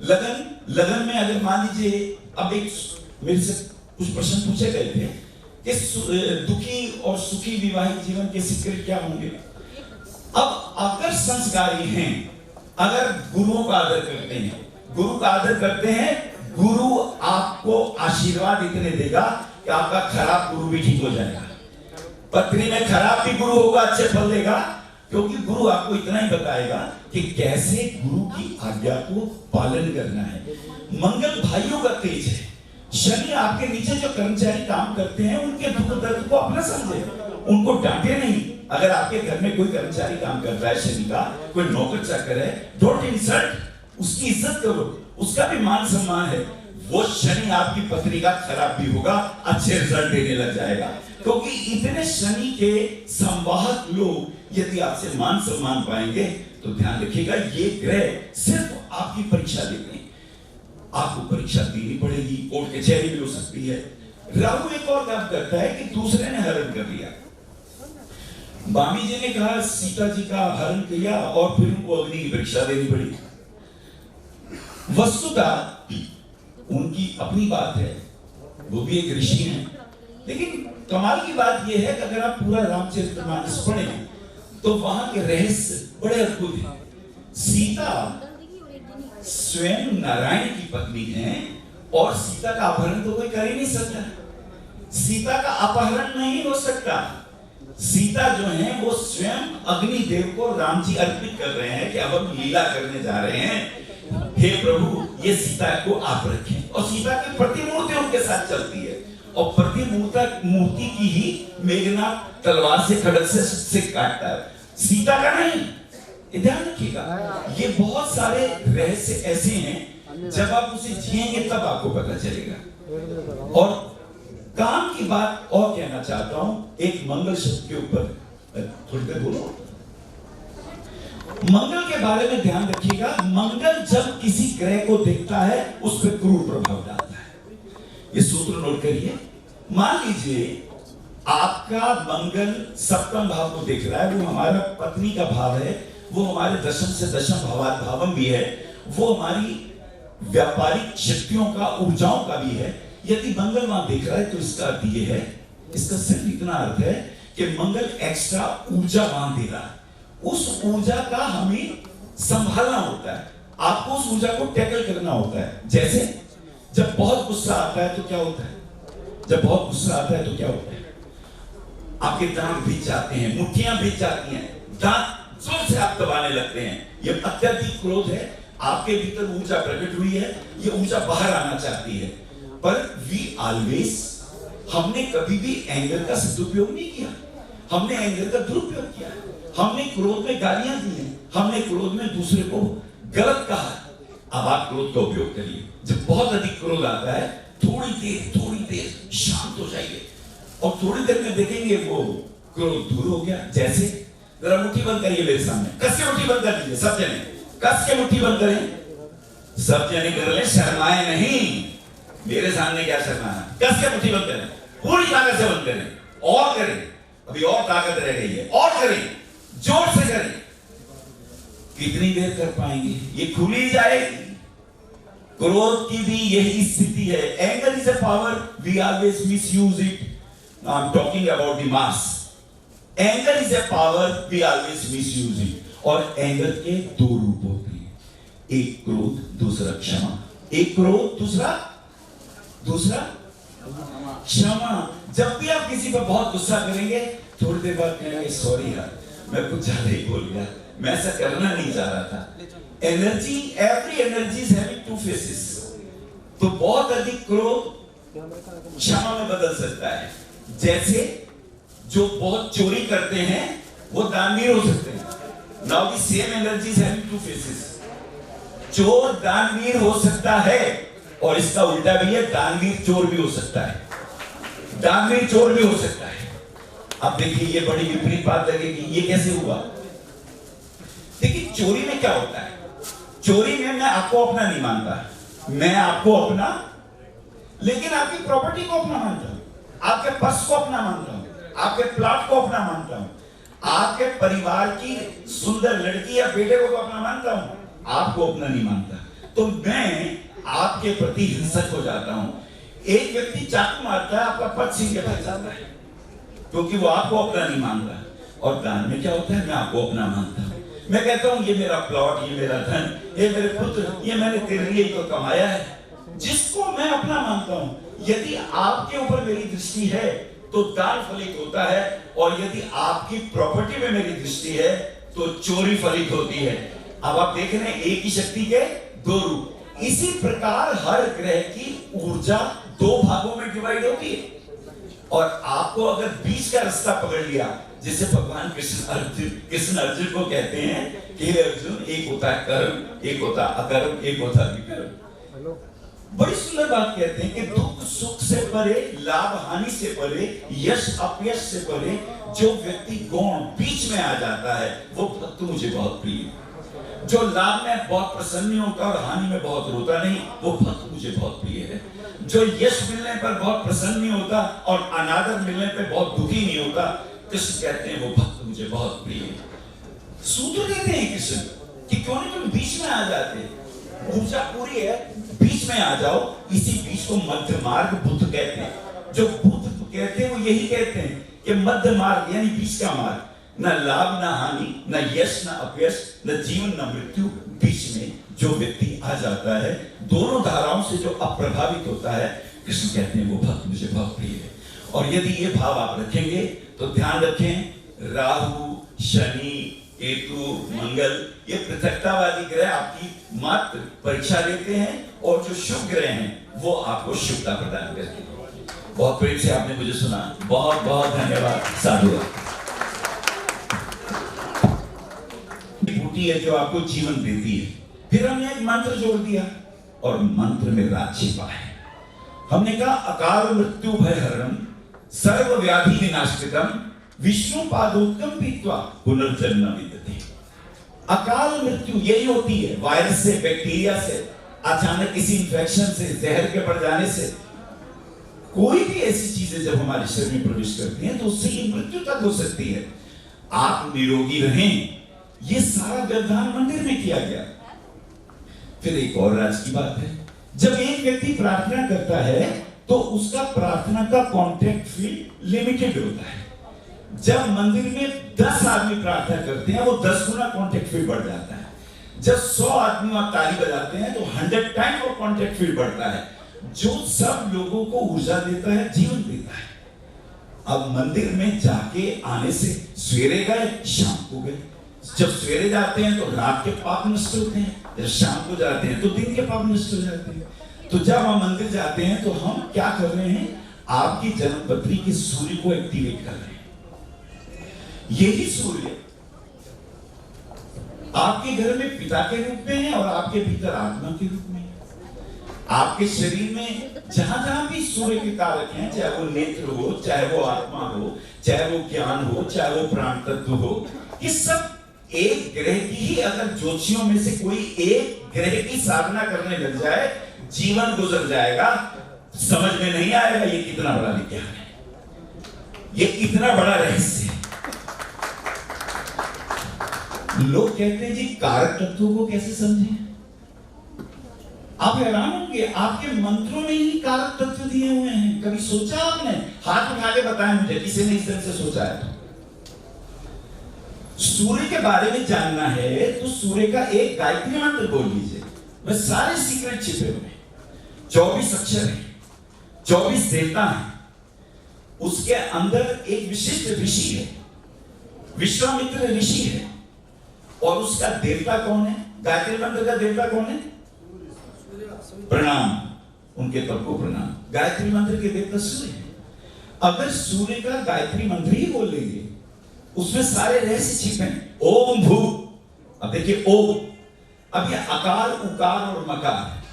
[SPEAKER 2] लगन में अगर मान लीजिए, अब एक मेरे से कुछ प्रश्न पूछे गए थे कि दुखी और सुखी विवाहित जीवन के सीक्रेट क्या होंगे। अब अगर संस्कारी हैं, अगर गुरुओं का आदर करते हैं, गुरु का आदर करते हैं, गुरु आपको आशीर्वाद इतने देगा कि आपका खराब गुरु भी ठीक हो जाएगा। पत्नी में खराब भी गुरु होगा, अच्छे फल देगा, क्योंकि गुरु आपको इतना ही बताएगा कि कैसे गुरु की आज्ञा को पालन करना है। मंगल भाइयों का तेज है। शनि आपके नीचे जो कर्मचारी काम करते हैं उनके दुख दर्द को अपना समझे, उनको डांटे नहीं। अगर आपके घर में कोई कर्मचारी काम कर रहा है, शनि का कोई नौकर चाकर है, डोंट इंसल्ट, उसकी इज्जत करो, उसका भी मान सम्मान है। वो शनि आपकी पत्नी का खराब भी होगा, अच्छे रिजल्ट देने लग जाएगा। क्योंकि इतने शनि के संवाहक लोग यदि आपसे मान सम्मान पाएंगे तो ध्यान रखिएगा, ये ग्रह सिर्फ आपकी परीक्षा लेते हैं। आपको परीक्षा देनी पड़ेगी, कोर्ट कचहरी भी हो सकती है। राहु एक और काम करता है कि दूसरे ने हरण कर लिया। बामी जी ने कहा सीता जी का हरण किया और फिर उनको अग्नि की परीक्षा देनी पड़ी। वस्तुतः उनकी अपनी बात है, वो भी एक ऋषि हैं, लेकिन कमाल की बात यह है कि अगर आप पूरा रामचरितमानस पढ़ें तो वहां के रहस्य बड़े अद्भुत हैं। सीता स्वयं नारायण की पत्नी है और सीता का अपहरण तो कोई कर ही नहीं सकता। सीता का अपहरण नहीं हो सकता। सीता जो है वो स्वयं अग्निदेव को राम जी अर्पित कर रहे हैं कि अब हम लीला करने जा रहे हैं, हे प्रभु ये सीता को आप रखें। और सीता की प्रतिमूर्ति उनके साथ चलती है, और प्रतिमूर्ति की ही मेघनाथ तलवार से खड़ग से काटता है, सीता का नहीं। ध्यान रखिएगा, ये बहुत सारे रहस्य ऐसे हैं, जब आप उसे जिएंगे तब आपको पता चलेगा। और काम की बात और कहना चाहता हूं, एक मंगल शब्द के ऊपर थोड़ी देर बोलो। मंगल के बारे में ध्यान रखिएगा, मंगल जब किसी ग्रह को देखता है उस पर क्रूर प्रभाव डालता है। ये सूत्र नोट करिए। मान लीजिए आपका मंगल सप्तम भाव को देख रहा है, वो हमारा पत्नी का भाव है, वो हमारे दशम से दशम भावम भी है, वो हमारी व्यापारिक शक्तियों का, ऊर्जाओं का भी है। यदि मंगल वहां देख रहा है तो इसका अर्थ ये है, इसका सिर्फ इतना अर्थ है कि मंगल एक्स्ट्रा ऊर्जा वहां दे रहा है। उस ऊर्जा का हमें संभालना होता है, आपको उस ऊर्जा को टैकल करना होता है। जैसे जब बहुत गुस्सा आता है तो क्या होता है, जब बहुत गुस्सा आता है तो क्या होता है, आपके दांत भीग जाते हैं, मुट्ठियां भीग जाती हैं, दांत जोर से आप दबाने लगते हैं। ये अत्यधिक क्रोध है, आपके भीतर ऊर्जा प्रकट हुई है, ये ऊर्जा बाहर आना चाहती है। पर वी ऑलवेज, हमने कभी भी एंगर का सदुपयोग नहीं किया, हमने एंगर का दुरुपयोग किया। हमने क्रोध में गालियां दी हैं, हमने क्रोध में दूसरे को गलत कहा। अब आप क्रोध का उपयोग करिए। जब बहुत अधिक क्रोध आता है, थोड़ी देर शांत और थोड़ी देर में देखेंगे वो क्रोध दूर हो गया। जैसे जरा मुट्ठी बंद करिए मेरे सामने, कस के मुट्ठी बंद कर लीजिए सब जने, कस के मुट्ठी बंद करें सब जने, कर ले, शर्माए नहीं। मेरे सामने क्या शर्माना, कस के मुट्ठी बंद करें, पूरी ताकत से बंद करें, और करें, अभी और ताकत रह गई है, और करें, जोर से करें। कितनी देर कर पाएंगे, ये खुली जाएगी। क्रोध की भी यही स्थिति है। Anger is a power, we always misuse it. I am talking about the mass. Anger is a power, we always misuse it. और एंगर के दो रूप होते हैं, एक क्रोध, दूसरा क्षमा। एक क्रोध, दूसरा क्षमा। जब भी आप किसी पर बहुत गुस्सा करेंगे, थोड़ी देर बाद कहेंगे सॉरी यार, मैं कुछ ज्यादा ही बोल गया, मैं ऐसा करना नहीं चाह रहा था। Energy, every energy is having two faces. तो बहुत अधिक क्रोध क्षमा में बदल सकता है। जैसे जो बहुत चोरी करते हैं वो दानवीर हो सकते हैं। Now the same energy is having two faces. चोर दानवीर हो सकता है, और इसका उल्टा भी है, दानवीर चोर भी हो सकता है। दानवीर चोर भी हो सकता है। अब देखिए, ये बड़ी विपरीत बात लगेगी, ये कैसे हुआ? देखिए, चोरी में क्या होता है? चोरी में मैं आपको अपना नहीं मानता, मैं आपको अपना, लेकिन आपकी प्रॉपर्टी को अपना मानता हूं, आपके पर्स को अपना मानता हूं, आपके प्लॉट को अपना मानता हूं, आपके परिवार की सुंदर लड़की या बेटे को तो अपना मानता हूं, आपको अपना नहीं मानता। तो मैं आपके प्रति हिंसक हो जाता हूं। एक व्यक्ति चाकू मारता है, आपका पर्स छीन के भाग जाता है, क्योंकि वो आपको अपना नहीं मानता। और दान में क्या होता है? मैं आपको अपना मानता हूं। मैं कहता हूं ये मेरा प्लॉट, ये मेरा धन, ये मेरे पुत्र, ये मैंने तेरे लिए तो कमाया है, जिसको मैं अपना मानता हूं। यदि आपके ऊपर मेरी दृष्टि है तो दान फलित होता है, और यदि आपकी प्रॉपर्टी में मेरी दृष्टि है तो चोरी फलित होती है। अब आप देख रहे हैं, एक ही शक्ति के दो रूप। इसी प्रकार हर ग्रह की ऊर्जा दो भागों में डिवाइड होती है, और आपको अगर बीच का रास्ता पकड़ लिया, जिसे भगवान कृष्ण अर्जुन को कहते हैं कि अर्जुन, एक होता है कर्म, एक होता अकर्म, एक होता विकर्म। बड़ी सुंदर बात कहते हैं कि दुख सुख से परे, लाभ हानि से परे, यश अपयश से परे, जो व्यक्ति गौण बीच में आ जाता है वो भक्त मुझे बहुत प्रिय है। जो लाभ में बहुत प्रसन्न होता और हानि में बहुत रोता नहीं, वो भक्त मुझे बहुत प्रिय है। जो यश मिलने पर बहुत प्रसन्न नहीं होता और अनादर मिलने पर बहुत दुखी नहीं होता, कृष्ण कहते हैं वो भक्त मुझे बहुत प्रिय है। सूत्र देते हैं कृष्ण कि क्यों नहीं तुम बीच में आ जाते, ऊर्जा पूरी है, बीच में आ जाओ। इसी बीच को मध्य मार्ग बुद्ध कहते हैं। जो बुद्ध कहते हैं वो यही कहते हैं कि मध्य मार्ग यानी बीच का मार्ग, न लाभ न हानि, न यश न अपयश, न जीवन न मृत्यु, बीच में जो व्यक्ति आ जाता है, दोनों धाराओं से जो अप्रभावित होता है, कृष्ण कहते हैं वो भक्त मुझे बहुत प्रिय है। और यदि ये भाव आप रखेंगे तो ध्यान रखें, राहु, शनि, केतु, मंगल, ये पृथकतावादी ग्रह आपकी मात्र परीक्षा लेते हैं, और जो शुभ ग्रह हैं वो आपको शुभता प्रदान करते हैं। बहुत प्रेम से आपने मुझे सुना, बहुत बहुत धन्यवाद। साधुवाद। बूटी है जो आपको जीवन देती है। फिर हमने एक मंत्र जोड़ दिया, और मंत्र में राज छिपा है। हमने कहा अकाल मृत्यु भयहरणम सर्व व्याधि विनाशकृतम विष्णु पादोत्तम पीत्वा पुनर्जन्म विद्यते। अकाल मृत्यु यही होती है, वायरस से, बैक्टीरिया से, अचानक किसी इंफेक्शन से, जहर के पड़ जाने से, कोई भी ऐसी चीजें जब हमारे शरीर में प्रवेश करती हैं तो उससे ये मृत्यु तक हो सकती है। आप निरोगी रहें, ये सारा व्यवधान मंदिर में किया गया। फिर एक और राज की बात है, जब एक व्यक्ति प्रार्थना करता है तो उसका प्रार्थना का कॉन्टेक्ट फील्ड लिमिटेड होता है। जब मंदिर में 10 आदमी प्रार्थना करते हैं, वो 10 गुना कॉन्टेक्ट फील्ड बढ़ जाता है। जब 100 आदमी आप ताली बजाते हैं तो 100 टाइम वो कॉन्टेक्ट फील्ड बढ़ता है, जो सब लोगों को ऊर्जा देता है, जीवन देता है। अब मंदिर में जाके आने से सवेरे गए, शाम को गए। जब सवेरे जाते हैं तो रात के पाप नष्ट होते हैं, जब शाम को जाते हैं तो दिन के पाप नष्ट हो जाते हैं। तो जब हम मंदिर जाते हैं तो हम क्या कर रहे हैं? आपकी जन्मपत्री के सूर्य को एक्टिवेट कर रहे हैं। यही सूर्य आपके घर में पिता के रूप में है और आपके भीतर आत्मा के रूप में है। आपके शरीर में जहां जहां भी सूर्य के कारक हैं, चाहे वो नेत्र हो, चाहे वो आत्मा हो, चाहे वो ज्ञान हो, चाहे वो प्राण तत्व हो, ये सब एक ग्रह की ही अगर ज्योतिषियों में से कोई एक ग्रह की साधना करने लग जाए, जीवन गुजर जाएगा। समझ में नहीं आएगा ये कितना बड़ा विज्ञान है, ये कितना बड़ा रहस्य है। लोग कहते हैं जी कारक तत्वों को कैसे समझें? आप हैरान होंगे, आपके मंत्रों में ही कारक तत्व दिए हुए हैं। कभी सोचा आपने? हाथ उठा के बताएं मुझे, किसी ने इस तरह से सोचा है? सूर्य के बारे में जानना है तो सूर्य का एक गायत्री मंत्र बोल लीजिए, बस सारे सीक्रेट छिपे हुए हैं। 24 अक्षर है, 24 देवता हैं, उसके अंदर एक विशिष्ट ऋषि है, विश्वामित्र ऋषि है, और उसका देवता कौन है? गायत्री मंत्र का देवता कौन है? प्रणाम, उनके तप को प्रणाम। गायत्री मंत्र के देवता सूर्य है। अगर सूर्य का गायत्री मंत्र ही बोल लेंगे, उसमें सारे रहस्य छिपे हैं। ओम भू, अब देखिए ओम, अब ये आकार, उकार और मकार,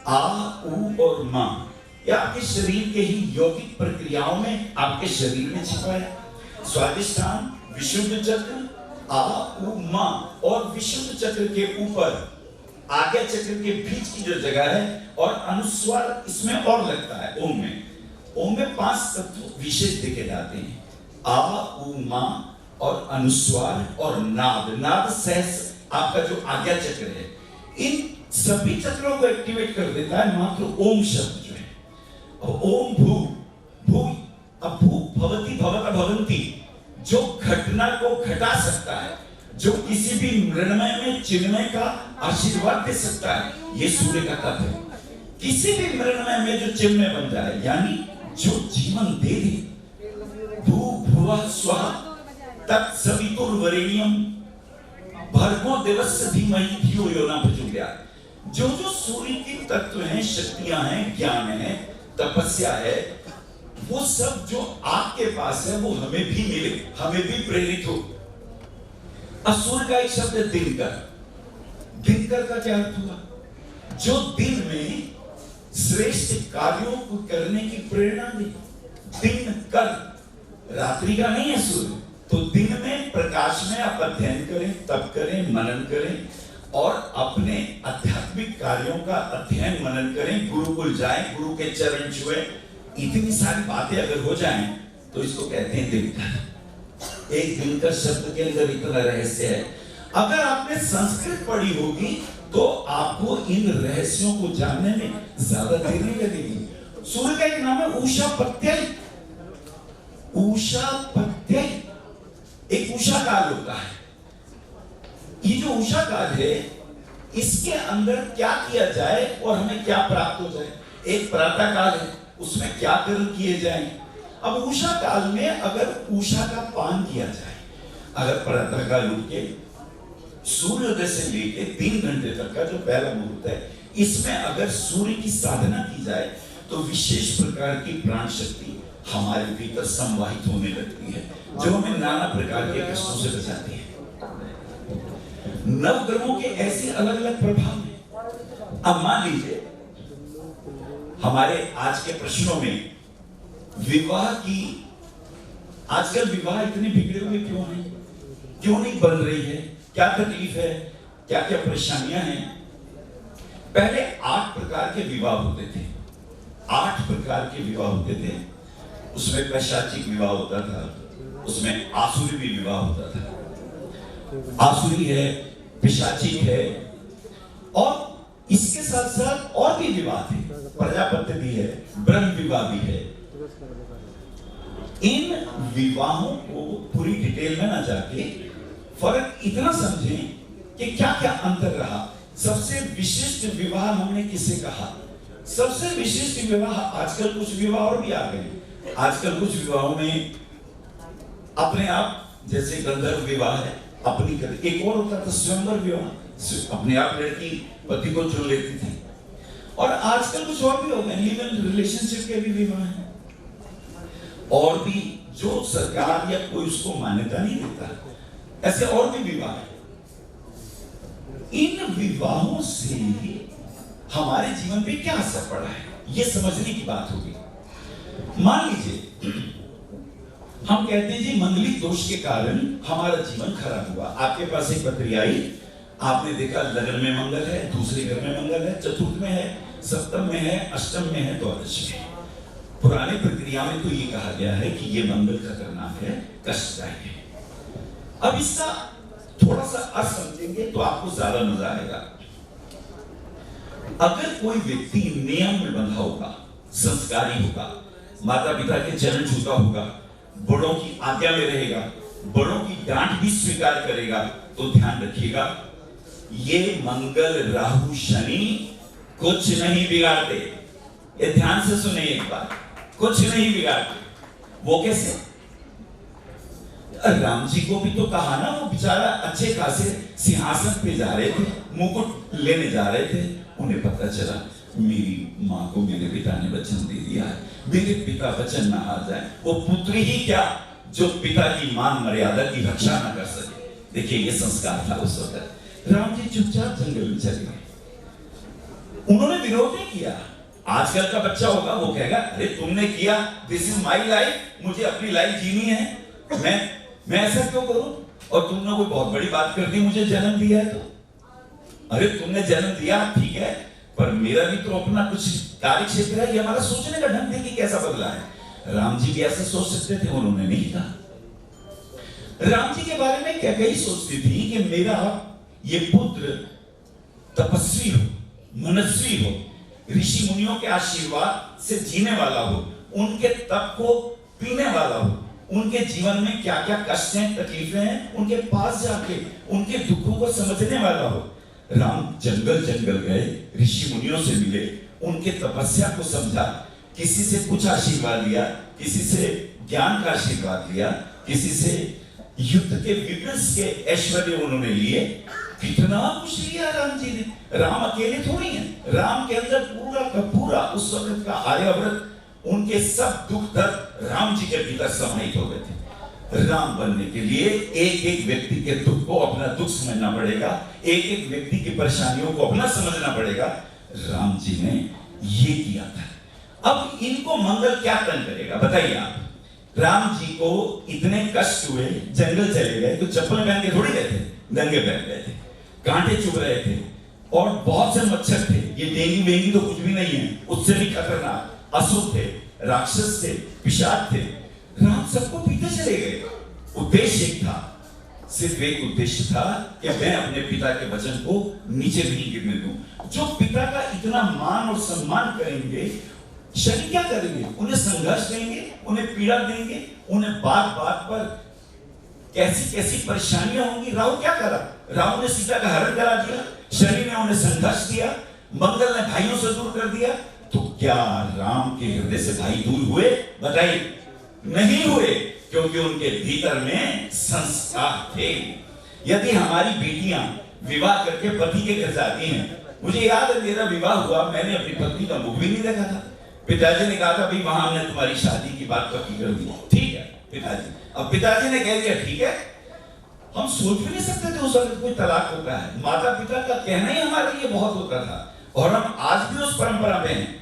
[SPEAKER 2] आ, उ और मा, ये आपके शरीर के ही यौगिक प्रक्रियाओं में आपके शरीर में छिपा है। स्वादिष्ठान, विशुद्ध चक्र, आ, उ, मा, और विशुद्ध चक्र के ऊपर आज्ञा चक्र के बीच की जो जगह है, और अनुस्वार इसमें और लगता है ओम में। ओम में 5 तत्व विशेष देखे जाते हैं, आ, उ, मा और अनुस्वार और नाद। नाद सहस आपका जो आज्ञा चक्र है, इन सभी चक्रों को एक्टिवेट कर देता है मात्र ओम शब्द जो है। ओम भू, भू, अब भू भवती भवत भवंती, जो घटना को घटा सकता है, जो किसी भी मृण्मय में चिन्मय का आशीर्वाद दे सकता है, ये सूर्य का तत्व है। किसी भी मृण्मय में जो चिन्मय बन जाए, यानी जो जीवन दे दे। भू भुवः स्वः तत्सवितुर्वरेण्यम भर्गो देवस्य धीमहि धियो यो न प्रचोदयात्। जो जो सूर्य के तत्व हैं, शक्तियां हैं, ज्ञान है, तपस्या है, वो सब जो आपके पास है वो हमें भी मिले, हमें भी प्रेरित हो। सूर्य का एक शब्द है दिनकर। दिनकर का क्या अर्थ हुआ? जो दिन में श्रेष्ठ कार्यों को करने की प्रेरणा दे। दिनकर, रात्रि का नहीं है सूर्य। तो दिन में प्रकाश में आप अध्ययन करें, तप करें, मनन करें, और अपने आध्यात्मिक कार्यों का अध्ययन मनन करें, गुरुकुल जाएं, गुरु के चरण छुएं। इतनी सारी बातें अगर हो जाएं तो इसको कहते हैं दिनकर। एक दिनकर शब्द के अंदर इतना रहस्य है। अगर आपने संस्कृत पढ़ी होगी तो आपको इन रहस्यों को जानने में ज्यादा देर नहीं लगेगी। सूर्य का एक नाम है उषापत्यय। उषापत्यय, एक उषा काल होता है। ये जो उषा काल है, इसके अंदर क्या किया जाए और हमें क्या प्राप्त हो जाए। एक प्रातः काल है, उसमें क्या कर्म किए जाएं। अब उषा काल में अगर उषा का पान किया जाए, अगर प्रातः काल उठ के सूर्योदय से लेके 3 घंटे तक का जो पहला मुहूर्त है, इसमें अगर सूर्य की साधना की जाए तो विशेष प्रकार की प्राण शक्ति हमारे भीतर संवाहित होने लगती है, जो हमें नाना प्रकार के कष्टों से बचाती है। नवग्रहों के ऐसे अलग अलग प्रभाव हैं। अब मान लीजिए हमारे आज के प्रश्नों में विवाह की, आजकल विवाह इतने बिगड़े हुए क्यों हैं, क्यों नहीं बन रही है, क्या तकलीफ है, क्या क्या परेशानियां हैं। पहले 8 प्रकार के विवाह होते थे। 8 प्रकार के विवाह होते थे। उसमें पैशाचिक विवाह होता था, उसमें आसुरी भी विवाह होता था। आसुरी है, पिशाचिक है, और इसके साथ साथ और भी विवाह थे। प्रजापत्य भी है, ब्रह्म विवाह भी है। इन विवाहों को पूरी डिटेल में ना जाके फर्क इतना समझें कि क्या क्या अंतर रहा। सबसे विशिष्ट विवाह हमने किसे कहा? सबसे विशिष्ट विवाह, आजकल कुछ विवाह और भी आ गए। आजकल कुछ विवाहों में अपने आप, जैसे गंधर्व विवाह है, अपनी कर, एक और होता था स्वयंवर विवाह, अपने आप लड़की पति को चुन लेती थी। और आजकल कुछ और भी हो गए, लिव इन रिलेशनशिप के भी विवाह हैं, और भी जो सरकार या कोई उसको मान्यता नहीं देता, ऐसे और भी विवाह है। इन विवाहों से हमारे जीवन पे क्या असर पड़ा है, ये समझने की बात होगी। मान लीजिए हम कहते हैं जी मंगलिक दोष के कारण हमारा जीवन खराब हुआ। आपके पास एक पत्री आई, आपने देखा लगन में मंगल है, दूसरे घर में मंगल है, चतुर्थ में है, सप्तम में है, अष्टम में है, द्वादश में है। पुराने प्रक्रिया में तो ये कहा गया है कि ये मंगल खतरनाक है, कष्टदायक है। अब इसका थोड़ा सा अर्थ समझेंगे तो आपको ज्यादा मजा आएगा। अगर कोई व्यक्ति नियम में बंधा होगा, संस्कारी होगा, माता पिता के चरण छूता होगा, बड़ों की आज्ञा में रहेगा, बड़ों की डांट भी स्वीकार करेगा, तो ध्यान रखिएगा ये मंगल राहु शनि कुछ नहीं बिगाड़ते। ये ध्यान से सुने एक बार, कुछ नहीं बिगाड़ते। वो कैसे? राम जी को भी तो कहा ना, वो बेचारा अच्छे खासे सिंहासन पे जा रहे थे, मुकुट लेने जा रहे थे, उन्हें पता चला मेरी माँ को मेरे पिता ने वचन दे दिया है, मेरे पिता वचन ना आ जाए, वो पुत्र ही क्या जो पिता की मान मर्यादा की रक्षा ना कर सके। देखिए ये संस्कार था उस वक्त। राम जी चुपचाप जंगल में चले गए, उन्होंने विरोध नहीं किया। आजकल का बच्चा होगा वो कहेगा अरे तुमने किया, दिस इज माई लाइफ, मुझे अपनी लाइफ जीनी है, मैं ऐसा क्यों करूं? और तुमने कोई बहुत बड़ी बात कर दी, मुझे जन्म दिया है तो अरे तुमने जन्म दिया ठीक है, पर मेरा भी तो अपना कुछ कार्य क्षेत्र है। ये हमारा सोचने का ढंग देखिए कैसा बदला है। राम जी भी ऐसे सोच सकते थे, उन्होंने नहीं कहा। राम जी के बारे में क्या कही सोचती थी कि मेरा ये पुत्र तपस्वी हो, मनस्वी हो, ऋषि मुनियों के आशीर्वाद से जीने वाला हो, उनके तप को पीने वाला हो, उनके जीवन में क्या क्या कष्ट हैं, तकलीफें हैं, उनके पास जाके उनके दुखों को समझने वाला हो। राम जंगल जंगल गए, ऋषि मुनियों से मिले, उनके तपस्या को समझा, किसी से कुछ आशीर्वाद लिया, किसी से ज्ञान का आशीर्वाद लिया, किसी से युद्ध के विग्रह के ऐश्वर्य उन्होंने लिए। कितना कुछ लिया राम जी ने। राम अकेले थोड़ी हैं, राम के अंदर पूरा का पूरा उस वक्त का आर्यावर्त, उनके सब दुख दर्द राम जी के भीतर समाहित हो गए थे। राम बनने के लिए एक एक व्यक्ति के दुख को अपना दुख समझना पड़ेगा, एक एक व्यक्ति की परेशानियों को अपना समझना पड़ेगा। राम जी ने ये किया था। अब इनको मंगल क्या तंग करेगा बताइए आप? राम जी को इतने कष्ट हुए, जंगल चले गए तो चप्पल पहन के थोड़ी गए थे, नंगे पहन गए थे, कांटे चुभ रहे थे और बहुत से मच्छर थे। ये डेंगू वेंगू तो कुछ भी नहीं है, उससे भी खतरनाक असुर थे, राक्षस थे, पिशाच थे। राम सबको पीते चले गए। उद्देश्य एक था, सिर्फ एक उद्देश्य था कि मैं अपने पिता के वचन को नीचे नहीं गिरने दूं। जो पिता का इतना मान और सम्मान करेंगे, शनि क्या करेंगे? उन्हें संघर्ष देंगे, उन्हें पीड़ा देंगे, उन्हें बात बात पर कैसी कैसी परेशानियां होंगी। राहु क्या करा? राहु ने सीता का हरण करा दिया, शनि ने उन्हें संघर्ष दिया, मंगल ने भाइयों से दूर कर दिया। तो क्या राम के हृदय से भाई दूर हुए? बताइए, नहीं हुए, क्योंकि उनके भीतर में संस्कार थे। यदि हमारी बेटियां विवाह करके पति के घर जाती हैं, मुझे याद है मेरा विवाह हुआ, मैंने अपनी पत्नी का मुख भी नहीं देखा था। पिताजी ने कहा था भाई वहां हमने तुम्हारी शादी की बात पक्की कर दी, ठीक है पिताजी। अब पिताजी ने कह दिया ठीक है। हम सोच भी नहीं सकते थे उस वक्त कोई तलाक होता है। माता पिता का कहना ही हमारे लिए बहुत होता था, और हम आज भी उस परंपरा में हैं।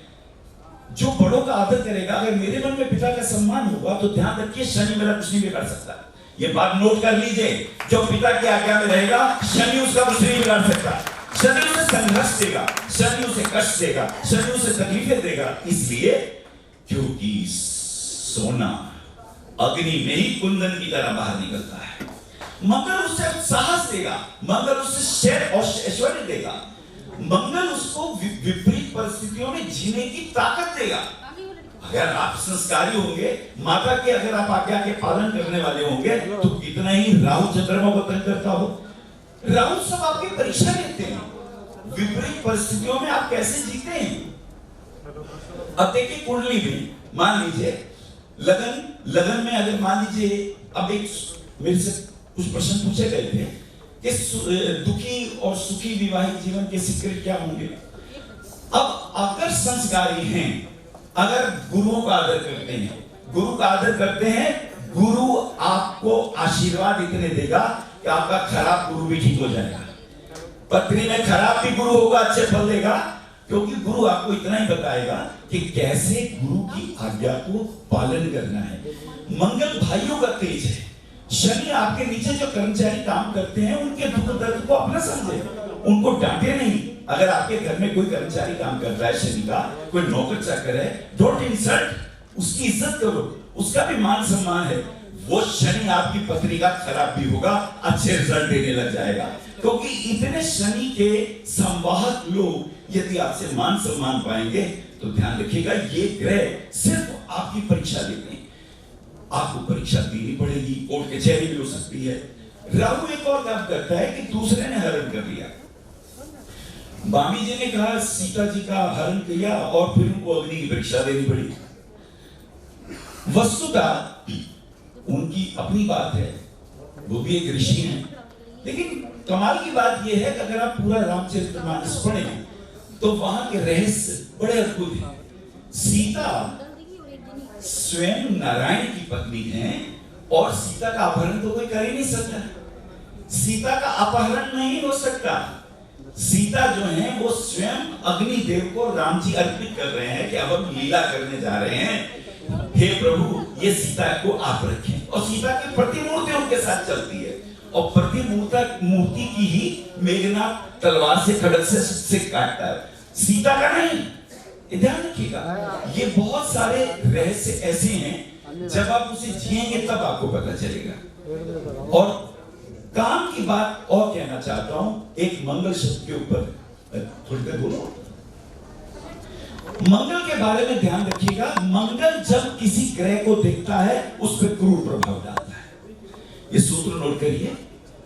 [SPEAKER 2] जो बड़ों का आदर करेगा, अगर मेरे मन में पिता का सम्मान होगा तो ध्यान रखिए शनि मेरा कुछ नहीं बिगाड़ सकता। ये बात नोट कर लीजिए, जो पिता की आज्ञा में रहेगा शनि उसका कुछ नहीं बिगाड़ सकता। शनि उसे संघर्ष देगा, शनि उसे कष्ट देगा, शनि उसे तकलीफें देगा। इसलिए क्योंकि सोना अग्नि में ही कुंदन की तरह बाहर निकलता है। मंगल उसे साहस देगा, मंगल उसे शैल और ऐश्वर्य देगा, मंगल उसको विपरीत परिस्थितियों में जीने की ताकत देगा। अगर आप संस्कारी होंगे, माता के अगर आप आज्ञा के पालन करने वाले होंगे, तो कितना ही राहु चंद्रमा को तंग करता हो। राहु सब आपकी परीक्षा लेते हैं, विपरीत परिस्थितियों में आप कैसे जीते हैं। अब देखिए कुंडली में मान लीजिए लगन में अगर मान लीजिए, अब एक मेरे से कुछ प्रश्न पूछे गए थे कि दुखी और सुखी विवाहित जीवन के सीक्रेट क्या होंगे। अब अगर संस्कारी हैं, अगर गुरुओं का आदर करते हैं, गुरु का आदर करते हैं, गुरु आपको आशीर्वाद इतने देगा कि आपका खराब गुरु भी ठीक हो जाएगा। पत्नी में खराब भी गुरु होगा, अच्छे फल देगा, क्योंकि गुरु आपको इतना ही बताएगा कि कैसे गुरु की आज्ञा को पालन करना है। मंगल भाइयों का तेज है। शनि आपके नीचे जो कर्मचारी काम करते हैं उनके दुख दर्द को अपना समझे, उनको डांटे नहीं। अगर आपके घर में कोई कर्मचारी काम कर रहा है शनि का, कोई नौकर चाकर है, डोंट इंसल्ट, उसकी इज्जत करो, उसका भी मान सम्मान है। वो शनि आपकी पत्नी का खराब भी होगा, अच्छे रिजल्ट देने लग जाएगा। क्योंकि इतने शनि के संवाहक लोग यदि आपसे मान सम्मान पाएंगे तो ध्यान रखिएगा, ये ग्रह सिर्फ आपकी परीक्षा लेते हैं। आपको परीक्षा देनी पड़ेगी, कोर्ट कचहरी भी हो सकती है। राहु एक और काम करता है कि दूसरे ने हरण कर लिया। बामी जी ने कहा सीता जी का हरण किया और फिर उनको अग्नि की परीक्षा देनी पड़ी। वस्तुतः उनकी अपनी बात है, वो भी एक ऋषि हैं, लेकिन कमाल की बात यह है कि अगर आप पूरा रामचरितमानस पढ़ें तो वहां के रहस्य बड़े अद्भुत हैं। सीता स्वयं नारायण की पत्नी है और सीता का अपहरण तो कोई कर ही नहीं सकता। सीता का अपहरण नहीं हो सकता। सीता जो है वो स्वयं अग्निदेव को राम जी अर्पित कर रहे हैं कि अब हम लीला करने जा रहे हैं, हे प्रभु ये सीता को आप रखें। और सीता की प्रतिमूर्ति उनके साथ चलती है और मूर्ति की ही मेघनाथ तलवार से खड़क से काटता है, सीता का नहीं। ध्यान रखिएगा, ये बहुत सारे रहस्य ऐसे हैं जब आप उसे जिएंगे तब आपको पता चलेगा। और काम की बात और कहना चाहता हूं, एक मंगल शब्द के ऊपर थोड़ी देर बोलो। मंगल के बारे में ध्यान रखिएगा, मंगल जब किसी ग्रह को देखता है उस पर क्रूर प्रभाव डालता है। ये सूत्र नोट करिए।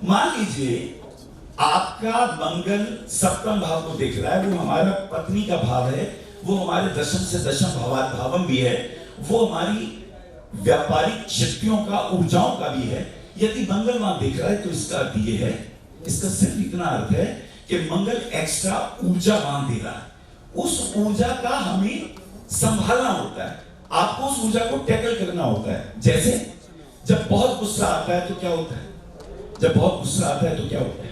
[SPEAKER 2] मान लीजिए आपका मंगल सप्तम भाव को देख रहा है, वो हमारा पत्नी का भाव है, वो हमारे दशम से दशम भावम भी है, वो हमारी व्यापारिक शक्तियों का, ऊर्जाओं का भी है। यदि मंगल वहां देख रहा है तो इसका अर्थ ये है, इसका सिर्फ इतना अर्थ है कि मंगल एक्स्ट्रा ऊर्जा वहां दे रहा है। उस ऊर्जा का हमें संभालना होता है, आपको उस ऊर्जा को टैकल करना होता है। जैसे जब बहुत गुस्सा आता है तो क्या होता है, जब बहुत गुस्सा आता है तो क्या होता है,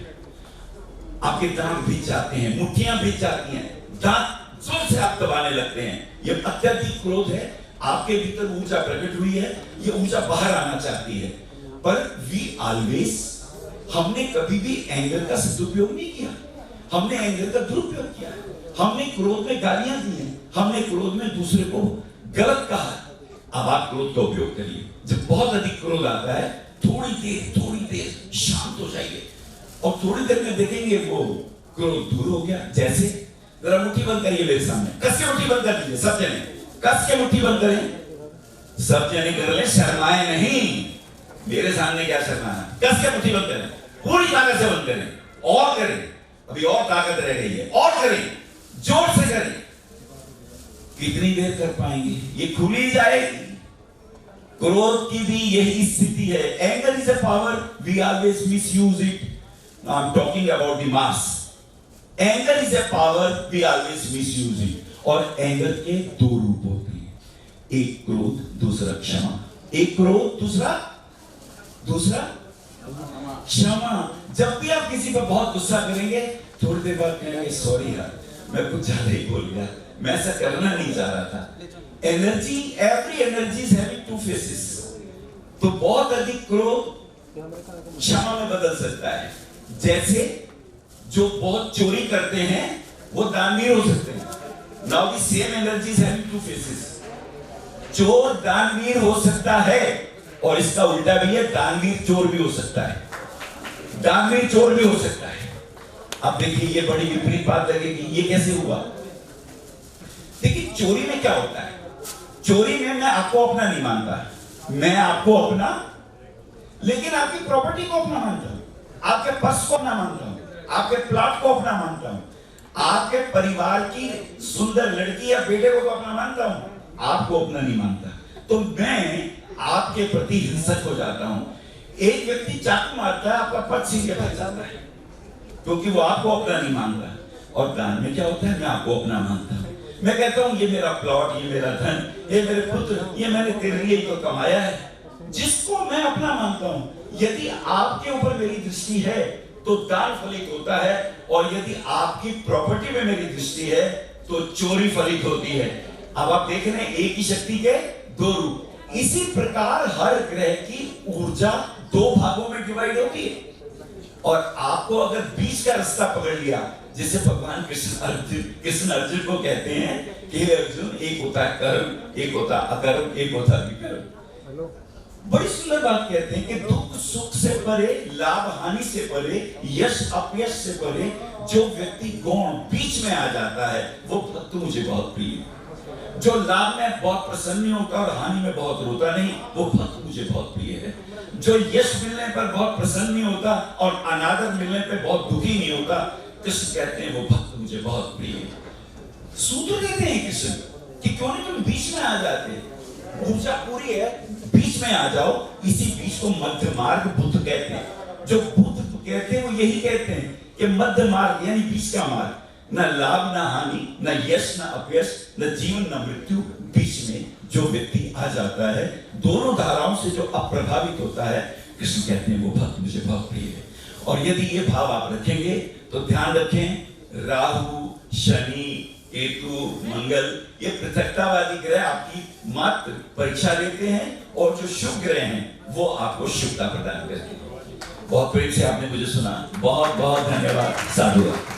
[SPEAKER 2] आपके दांत भीग जाते हैं, मुट्ठियां भीग जाती हैं, दांत जोर से आप दबाने लगते हैं। ये अत्यधिक क्रोध है, आपके भीतर ऊर्जा प्रकट हुई है, ये ऊर्जा बाहर आना चाहती है। पर वी ऑलवेज, हमने कभी भी एंगर का सदुपयोग नहीं किया, हमने एंगर का दुरुपयोग किया। हमने क्रोध में गालियां दी हैं, हमने क्रोध में दूसरे को गलत कहा। अब आप क्रोध का उपयोग करिए। जब बहुत अधिक क्रोध आता है, थोड़ी देर शांत हो जाइए और थोड़ी देर में देखेंगे वो क्रोध दूर हो गया। जैसे जरा मुट्ठी बंद करिए मेरे सामने, कस के मुट्ठी बंद कर दीजिए सब जने, कस के मुट्ठी बंद करें, सब जने कर ले, शर्माए नहीं। मेरे सामने क्या शर्माना, कस के मुट्ठी बंद करें, पूरी ताकत से बंद करें, और करें, अभी और ताकत रह गई है, और करें, जोर से करें। कितनी देर कर पाएंगे, ये खुली जाएगी। क्रोध की भी यही स्थिति है। Anger is a power, we always misuse it. I am talking about the mass. Anger is a power, we always misuse it. और एंगर के दो रूप होते हैं, एक क्रोध, दूसरा क्षमा। एक क्रोध, दूसरा क्षमा। जब भी आप किसी पर बहुत गुस्सा करेंगे, थोड़ी देर बाद कहेंगे सॉरी यार, मैं कुछ ज्यादा ही बोल गया, मैं ऐसा करना नहीं चाह रहा था। Energy, every energy is having two faces. तो बहुत अधिक क्रोध क्षमा में बदल सकता है। जैसे जो बहुत चोरी करते हैं वो दानवीर हो सकते हैं। Now the same energy is having two faces. चोर दानवीर हो सकता है और इसका उल्टा भी है, दानवीर चोर भी हो सकता है, दानवीर चोर भी हो सकता है। अब देखिए ये बड़ी विपरीत बात लगेगी, ये कैसे हुआ? देखिए चोरी में क्या होता है, चोरी में मैं आपको अपना नहीं मानता, मैं आपको अपना, लेकिन आपकी प्रॉपर्टी को अपना मानता हूं, आपके पर्स को अपना मानता हूं, आपके प्लॉट को अपना मानता हूं, आपके परिवार की सुंदर लड़की या बेटे को तो अपना मानता हूं, आपको अपना नहीं मानता। तो मैं आपके प्रति हिंसक हो जाता हूं। एक व्यक्ति चाकू मारता है, आपका पद छीन के भाग जाता है क्योंकि वो आपको अपना नहीं मानता। और दान में क्या होता है, मैं आपको अपना मानता हूं। मैं कहता हूं ये मेरा प्लॉट, ये मेरा धन, ये मेरे पुत्र, ये मैंने तेरे लिए तो कमाया है, जिसको मैं अपना मानता हूं। यदि आपके ऊपर मेरी दृष्टि है तो दान फलित होता है, और यदि आपकी प्रॉपर्टी में मेरी दृष्टि है तो चोरी फलित होती है। अब आप देख रहे हैं एक ही शक्ति के दो रूप। इसी प्रकार हर ग्रह की ऊर्जा दो भागों में डिवाइड होती है, और आपको अगर बीच का रास्ता पकड़ लिया, जिसे भगवान कृष्ण अर्जुन को कहते हैं कि हे अर्जुन, एक होता है कर्म, एक होता है अकर्म, एक होता है विकर्म। बड़ी सुंदर बात कहते हैं कि दुख सुख से परे, लाभ हानि से परे, यश अपयश से परे जो व्यक्ति गौण बीच में आ जाता है वो भक्त मुझे बहुत प्रिय है। जो लाभ में बहुत प्रसन्न नहीं होता और हानि में बहुत रोता नहीं, वो भक्त मुझे बहुत प्रिय है। जो यश मिलने पर बहुत प्रसन्न नहीं होता और अनादर मिलने पर बहुत दुखी नहीं होता, कृष्ण कहते हैं वो भक्त मुझे बहुत प्रिय है। सूत्र देते हैं कृष्ण कि क्यों नहीं तुम बीच में आ जाते, ऊर्जा पूरी है, बीच में आ जाओ। इसी बीच को मध्य मार्ग बुद्ध कहते हैं। जो बुद्ध कहते हैं वो यही कहते हैं कि मध्य मार्ग यानी बीच का मार्ग, न लाभ न हानि, न यश न अपयश, न जीवन न मृत्यु, बीच में जो व्यक्ति आ जाता है, दोनों धाराओं से जो अप्रभावित होता है, कृष्ण कहते हैं वो भक्त मुझे बहुत प्रिय है। और यदि ये भाव आप रखेंगे तो ध्यान रखें, राहु, शनि, केतु, मंगल, ये पृथकतावादी ग्रह आपकी मात्र परीक्षा लेते हैं, और जो शुभ ग्रह हैं वो आपको शुभता प्रदान करते हैं। बहुत प्रेम से आपने मुझे सुना, बहुत बहुत धन्यवाद। साधुवाद।